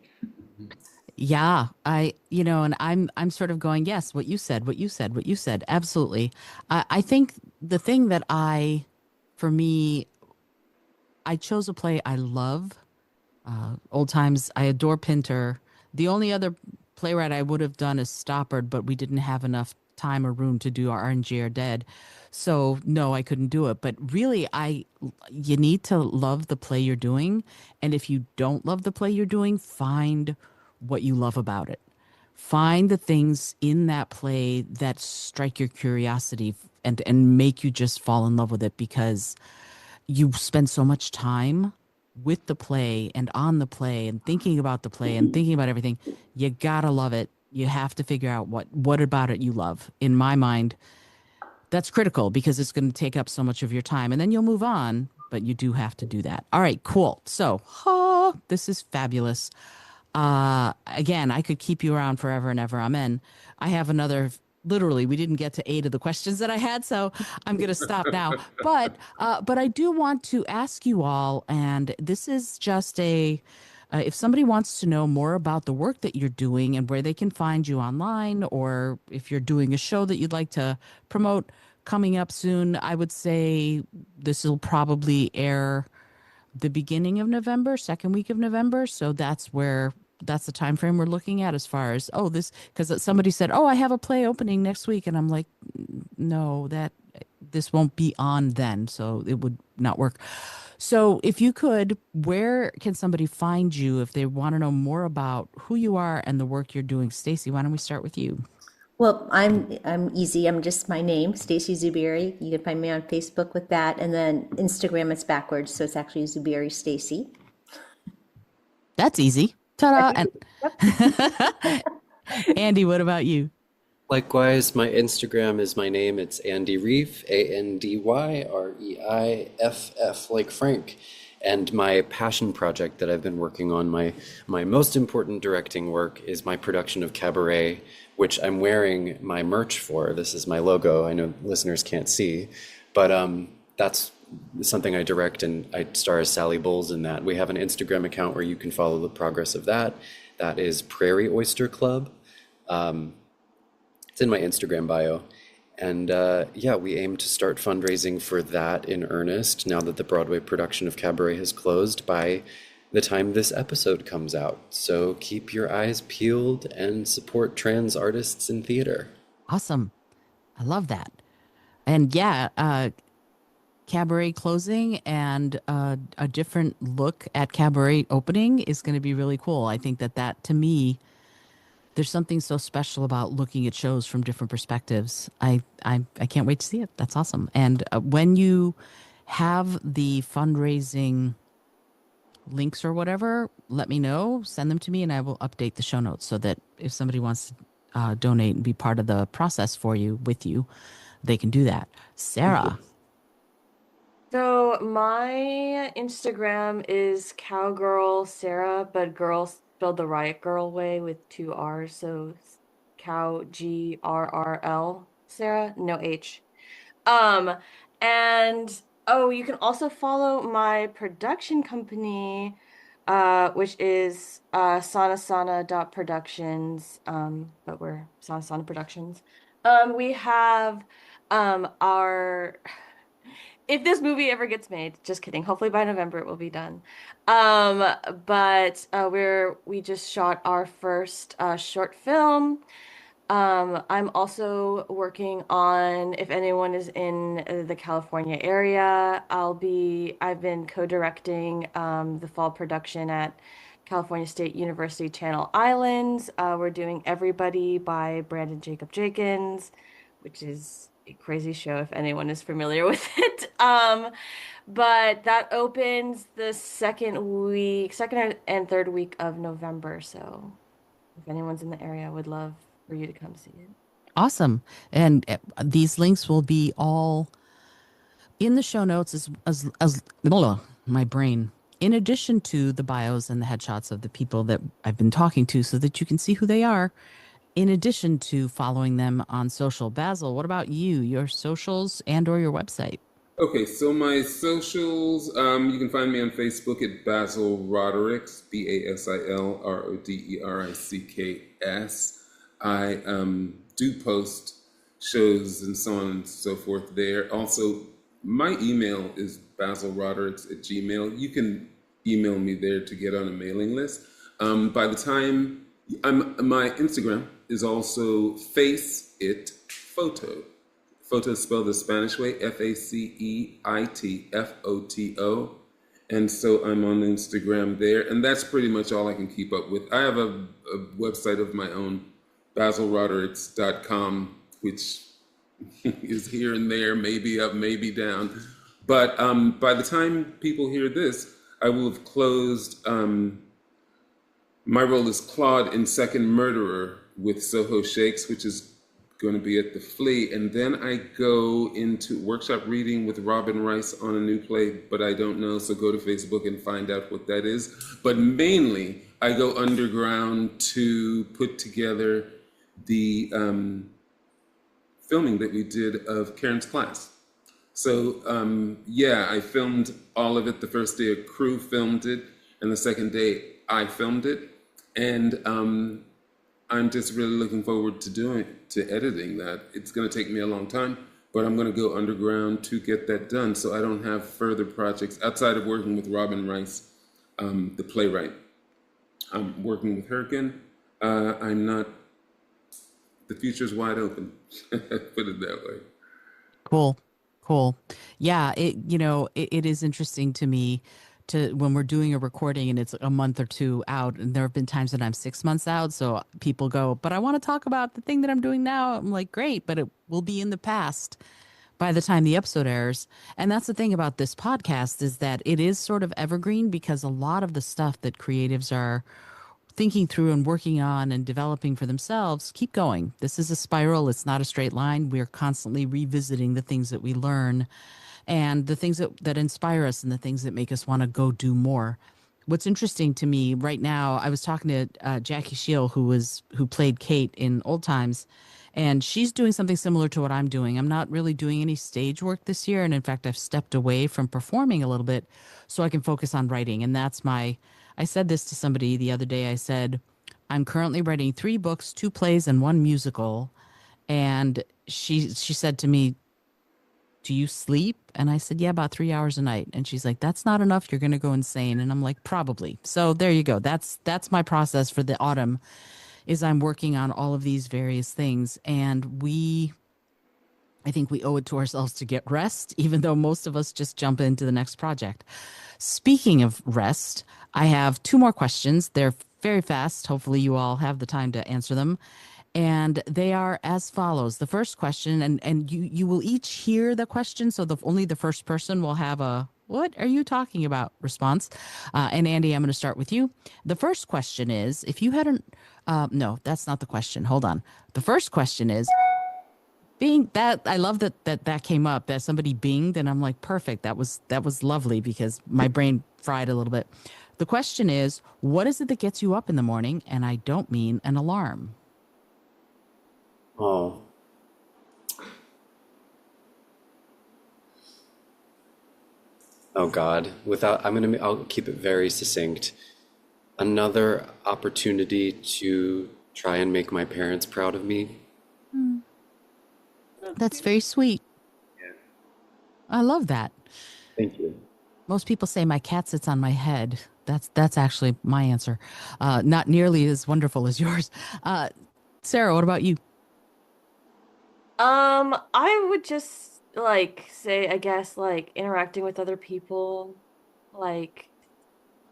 Yeah, and I'm sort of going, yes, what you said. Absolutely. I think the thing that for me, I chose a play I love. Old Times, I adore Pinter. The only other playwright I would have done is Stoppard, but we didn't have enough time or room to do RNG or Dead. So no, I couldn't do it. But really, you need to love the play you're doing. And if you don't love the play you're doing, find what you love about it. Find the things in that play that strike your curiosity and make you just fall in love with it, because you spend so much time with the play and on the play and thinking about the play and thinking about everything. You gotta love it. You have to figure out what about it you love. In my mind, That's critical because it's going to take up so much of your time and then you'll move on, but you do have to do that. All right, cool. So, this is fabulous. Again, I could keep you around forever and ever. I'm in. I have another, literally, we didn't get to 8 of the questions that I had, so I'm going to stop now. But I do want to ask you all, and this is just if somebody wants to know more about the work that you're doing and where they can find you online, or if you're doing a show that you'd like to promote coming up soon, I would say this will probably air the beginning of November, second week of November. So that's the time frame we're looking at as far as, this, because somebody said, I have a play opening next week. And I'm like, no, this won't be on then. So it would not work. So if you could, where can somebody find you if they want to know more about who you are and the work you're doing? Stacy, why don't we start with you? Well, I'm easy. I'm just my name, Stacy Zuberi. You can find me on Facebook with that, and then Instagram it's backwards, so it's actually Zuberi Stacy. That's easy. Ta-da! And Andy, what about you? Likewise, my Instagram is my name. It's Andy Reiff, ANDYREIFF, like Frank. And my passion project that I've been working on, my most important directing work, is my production of Cabaret, which I'm wearing my merch for. This is my logo. I know listeners can't see, but that's something I direct, and I star as Sally Bowles in that. We have an Instagram account where you can follow the progress of that. That is Prairie Oyster Club. It's in my Instagram bio. And we aim to start fundraising for that in earnest now that the Broadway production of Cabaret has closed by the time this episode comes out. So keep your eyes peeled and support trans artists in theater. Awesome. I love that. And Cabaret closing and a different look at Cabaret opening is going to be really cool. I think that to me, there's something so special about looking at shows from different perspectives. I can't wait to see it. That's awesome. And when you have the fundraising links or whatever, let me know, send them to me, and I will update the show notes so that if somebody wants to donate and be part of the process with you, they can do that. Sarah. So my Instagram is Cowgirl Sarah, but girl spelled the Riot Girl way with 2 R's. So Cow GRRL Sarah, no H. And you can also follow my production company, which is sanasana.productions. But we're Sanasana Productions. We have our if this movie ever gets made, just kidding. Hopefully by November it will be done. But we just shot our first short film. I'm also working on, if anyone is in the California area, I've been co-directing the fall production at California State University Channel Islands. We're doing Everybody by Brandon Jacob Jenkins, which is a crazy show if anyone is familiar with it. But that opens the second and third week of November. So if anyone's in the area, I would love for you to come see it. Awesome. And these links will be all in the show notes as my brain, in addition to the bios and the headshots of the people that I've been talking to so that you can see who they are, in addition to following them on social. Basil, what about you, your socials and or your website? Okay, so my socials, you can find me on Facebook at Basil Rodericks, BasilRodericks. I do post shows and so on and so forth there. Also, my email is basilrodericks@gmail. You can email me there to get on a mailing list. By the time my Instagram is also Face It Photo. Photo is spelled the Spanish way, FACEITFOTO. And so I'm on Instagram there, and that's pretty much all I can keep up with. I have a website of my own, basilrodericks.com, which is here and there, maybe up, maybe down. But by the time people hear this, I will have closed. My role is Claude in Second Murderer with Soho Shakes, which is going to be at the Flea, and then I go into workshop reading with Robin Rice on a new play, but I don't know, so go to Facebook and find out what that is. But mainly, I go underground to put together the filming that we did of Karen's class. So yeah, I filmed all of it. The first day a crew filmed it, and the second day I filmed it. And I'm just really looking forward to editing that. It's going to take me a long time, but I'm going to go underground to get that done, so I don't have further projects outside of working with Robin Rice, the playwright. I'm working with her again. I'm not. The future's wide open. Put it that way. Cool. Yeah, it is interesting to me to when we're doing a recording and it's a month or two out, and there have been times that I'm 6 months out. So people go, but I want to talk about the thing that I'm doing now. I'm like, great, but it will be in the past by the time the episode airs. And that's the thing about this podcast, is that it is sort of evergreen, because a lot of the stuff that creatives are thinking through and working on and developing for themselves keep going. This is a spiral. It's not a straight line. We're constantly revisiting the things that we learn and the things that inspire us and the things that make us want to go do more. What's interesting to me right now, I was talking to Jackie Shiel, who played Kate in Old Times, and she's doing something similar to what I'm doing. I'm not really doing any stage work this year, and in fact, I've stepped away from performing a little bit so I can focus on writing. And I said this to somebody the other day. I said, I'm currently writing 3 books, 2 plays, and 1 musical. And she said to me, do you sleep? And I said, yeah, about 3 hours a night. And she's like, that's not enough. You're going to go insane. And I'm like, probably. So there you go. That's my process for the autumn, is I'm working on all of these various things. And I think we owe it to ourselves to get rest, even though most of us just jump into the next project. Speaking of rest, I have 2 more questions. They're very fast. Hopefully you all have the time to answer them. And they are as follows. The first question, and you will each hear the question, so only the first person will have a "what are you talking about" response. And Andy, I'm going to start with you. The first question is, if you hadn't, no, that's not the question. Hold on. The first question is, Bing, that I love that came up, that somebody binged, and I'm like, perfect. That was lovely, because my brain fried a little bit. The question is, what is it that gets you up in the morning? And I don't mean an alarm. Oh. Oh God. I'll keep it very succinct. Another opportunity to try and make my parents proud of me. That's very sweet. Yeah. I love that. Thank you. Most people say my cat sits on my head. That's actually my answer. Not nearly as wonderful as yours. Sarah, what about you? I would just say, I guess, interacting with other people, like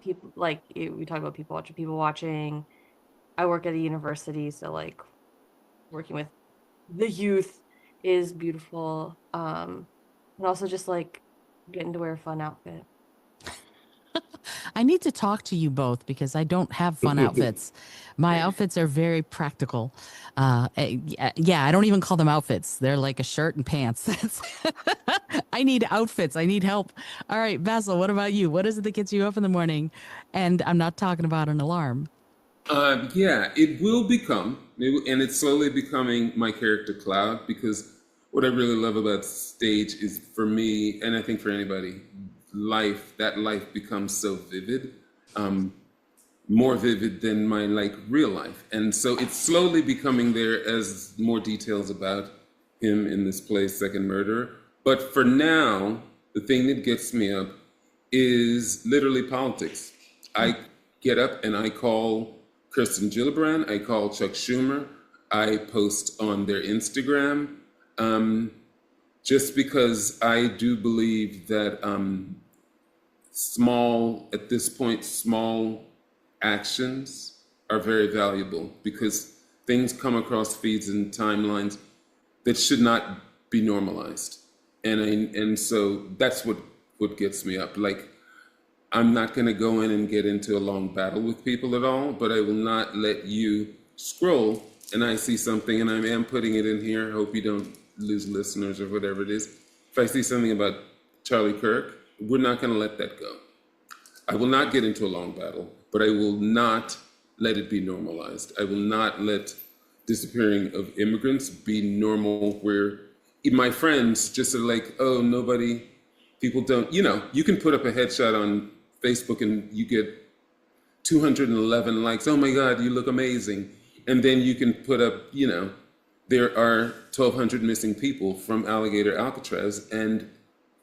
people we talk about people watching. I work at a university, so working with the youth is beautiful. And also just getting to wear a fun outfit. I need to talk to you both, because I don't have fun outfits. My outfits are very practical. Yeah, I don't even call them outfits. They're like a shirt and pants. I need outfits. I need help. All right, Basil, what about you? What is it that gets you up in the morning? And I'm not talking about an alarm. Yeah, it will become, and it's slowly becoming, my character Cloud, because what I really love about stage is, for me, and I think for anybody, that life becomes so vivid, more vivid than my real life. And so it's slowly becoming there as more details about him in this play, Second Murderer. But for now, the thing that gets me up is literally politics. I get up and I call Kirsten Gillibrand, I call Chuck Schumer, I post on their Instagram, just because I do believe that small actions are very valuable, because things come across feeds and timelines that should not be normalized. And so that's what gets me up. I'm not going to go in and get into a long battle with people at all, but I will not let you scroll and I see something, and I am putting it in here, I hope you don't lose listeners or whatever it is. If I see something about Charlie Kirk, we're not going to let that go. I will not get into a long battle, but I will not let it be normalized. I will not let disappearing of immigrants be normal, where my friends just are like, oh, people don't, you can put up a headshot on Facebook and you get 211 likes. Oh my God, you look amazing. And then you can put up, there are 1,200 missing people from Alligator Alcatraz, and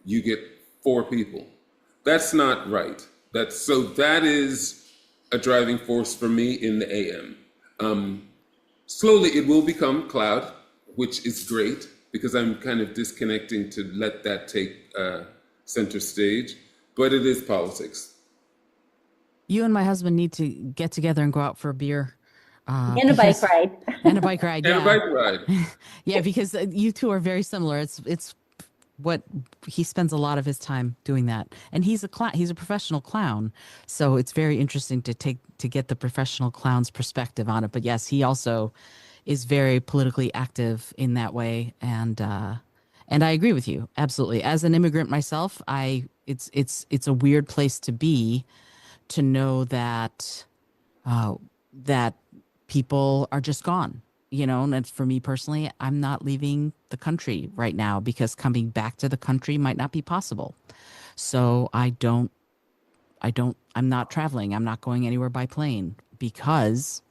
you get 4 people. That's not right. That is a driving force for me in the AM. Slowly it will become cloud, which is great, because I'm kind of disconnecting to let that take center stage, but it is politics. You and my husband need to get together and go out for a beer. And a bike ride. And a bike ride, yeah. And a bike ride. Yeah, because you two are very similar. It's what he spends a lot of his time doing that, and he's a professional clown, so it's very interesting to get the professional clown's perspective on it. But yes, he also is very politically active in that way, and I agree with you absolutely. As an immigrant myself, it's a weird place to be, to know that that people are just gone. And for me personally, I'm not leaving the country right now, because coming back to the country might not be possible. So I'm not traveling. I'm not going anywhere by plane, because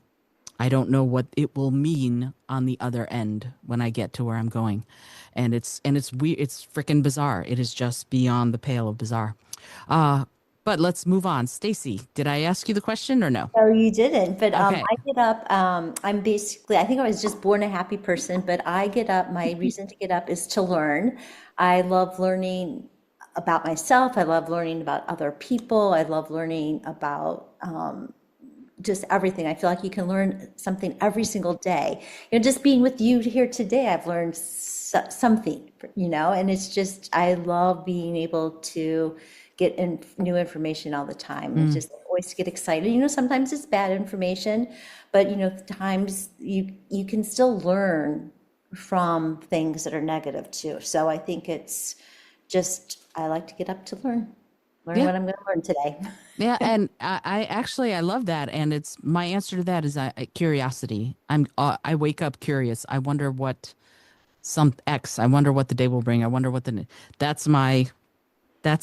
I don't know what it will mean on the other end when I get to where I'm going. And it's weird. It's freaking bizarre. It is just beyond the pale of bizarre. But let's move on. Stacy, did I ask you the question or no? No, you didn't. But Okay. I get up. I'm basically, I think I was just born a happy person, but I get up. My reason to get up is to learn. I love learning about myself. I love learning about other people. I love learning about just everything. I feel like you can learn something every single day. Just being with you here today, I've learned something, and it's just, I love being able to get new information all the time. It's just always get excited. Sometimes it's bad information, but times you can still learn from things that are negative too. So I think it's just, I like to get up to learn Yeah. what I'm going to learn today. Yeah, and I love that, and it's my answer to that is curiosity. I wake up curious. I wonder what I wonder what the day will bring. I wonder what that's my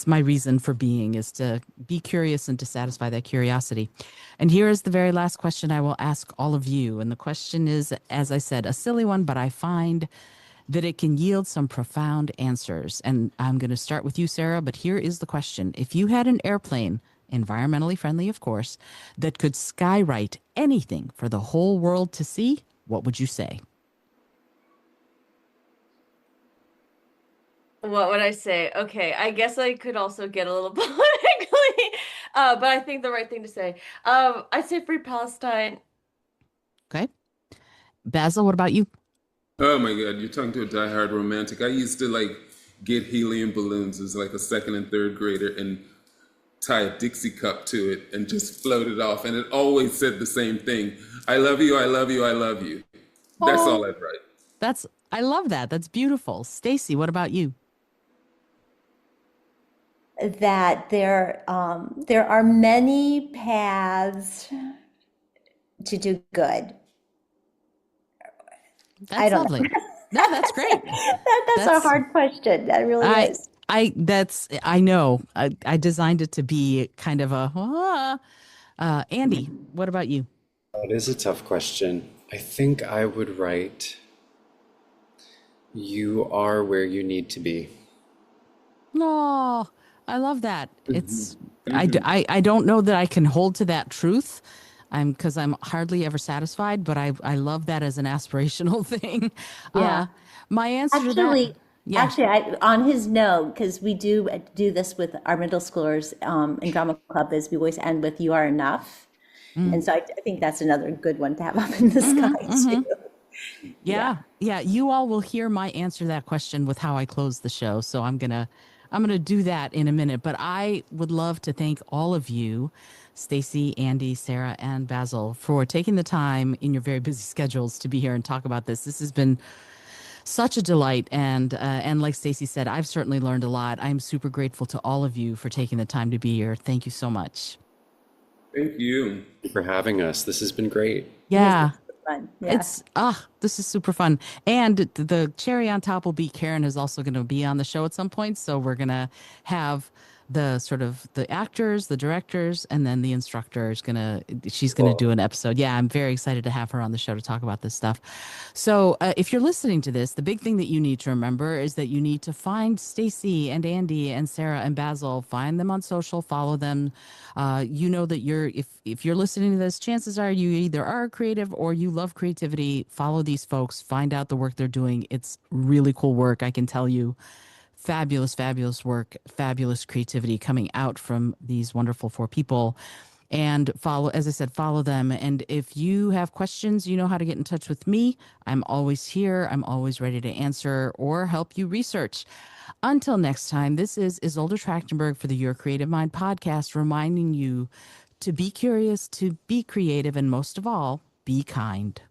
reason for being, is to be curious and to satisfy that curiosity. And here is the very last question I will ask all of you. And the question is, as I said, a silly one, but I find that it can yield some profound answers. And I'm going to start with you, Sara, but here is the question. If you had an airplane, environmentally friendly, of course, that could skywrite anything for the whole world to see, what would you say? What would I say? Okay, I guess I could also get a little politically, but I think the right thing to say. I'd say free Palestine. Okay. Basil, what about you? Oh my God, you're talking to a diehard romantic. I used to get helium balloons as a second and third grader and tie a Dixie cup to it and just float it off. And it always said the same thing. I love you, I love you, I love you. That's all I'd write. I love that. That's beautiful. Stacy, what about you? That there are many paths to do good. That's lovely. No, that's great. That's a hard question. That really is. I know. I designed it to be kind of a, Andy, what about you? It is a tough question. I think I would write, you are where you need to be. No, I love that. It's, I don't know that I can hold to that truth. Because I'm hardly ever satisfied, but I love that as an aspirational thing. Yeah. My answer to that. Yeah. Actually, on his note, because we do this with our middle schoolers in drama club, is we always end with "You are enough," and so I think that's another good one to have up in the sky too. Yeah. You all will hear my answer to that question with how I close the show. So I'm gonna I'm going to do that in a minute, but I would love to thank all of you, Stacy, Andy, Sarah, and Basil, for taking the time in your very busy schedules to be here and talk about this. This has been such a delight, and like Stacy said, I've certainly learned a lot. I'm super grateful to all of you for taking the time to be here. Thank you so much. Thank you. For having us. This has been great. Yeah. Fun. Yeah. This is super fun. And the cherry on top will be Karen is also going to be on the show at some point. So we're going to have the sort of the actors, the directors, and then the instructor is she's going to do an episode. Yeah, I'm very excited to have her on the show to talk about this stuff. So if you're listening to this, the big thing that you need to remember is that you need to find Stacy and Andy and Sarah and Basil, find them on social, follow them. You know that if you're listening to this, chances are you either are creative or you love creativity. Follow these folks, find out the work they're doing. It's really cool work, I can tell you. Fabulous, fabulous work, fabulous creativity coming out from these wonderful 4 people. And follow, as I said, follow them. And if you have questions, you know how to get in touch with me. I'm always here. I'm always ready to answer or help you research. Until next time, this is Izolda Trakhtenberg for the Your Creative Mind podcast, reminding you to be curious, to be creative, and most of all, be kind.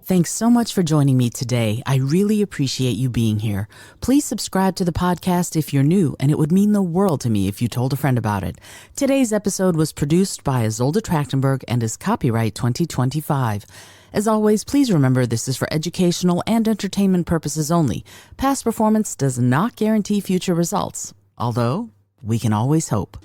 Thanks so much for joining me today. I really appreciate you being here. Please subscribe to the podcast if you're new, and it would mean the world to me if you told a friend about it. Today's episode was produced by Izolda Trakhtenberg and is copyright 2025. As always, please remember this is for educational and entertainment purposes only. Past performance does not guarantee future results, although we can always hope.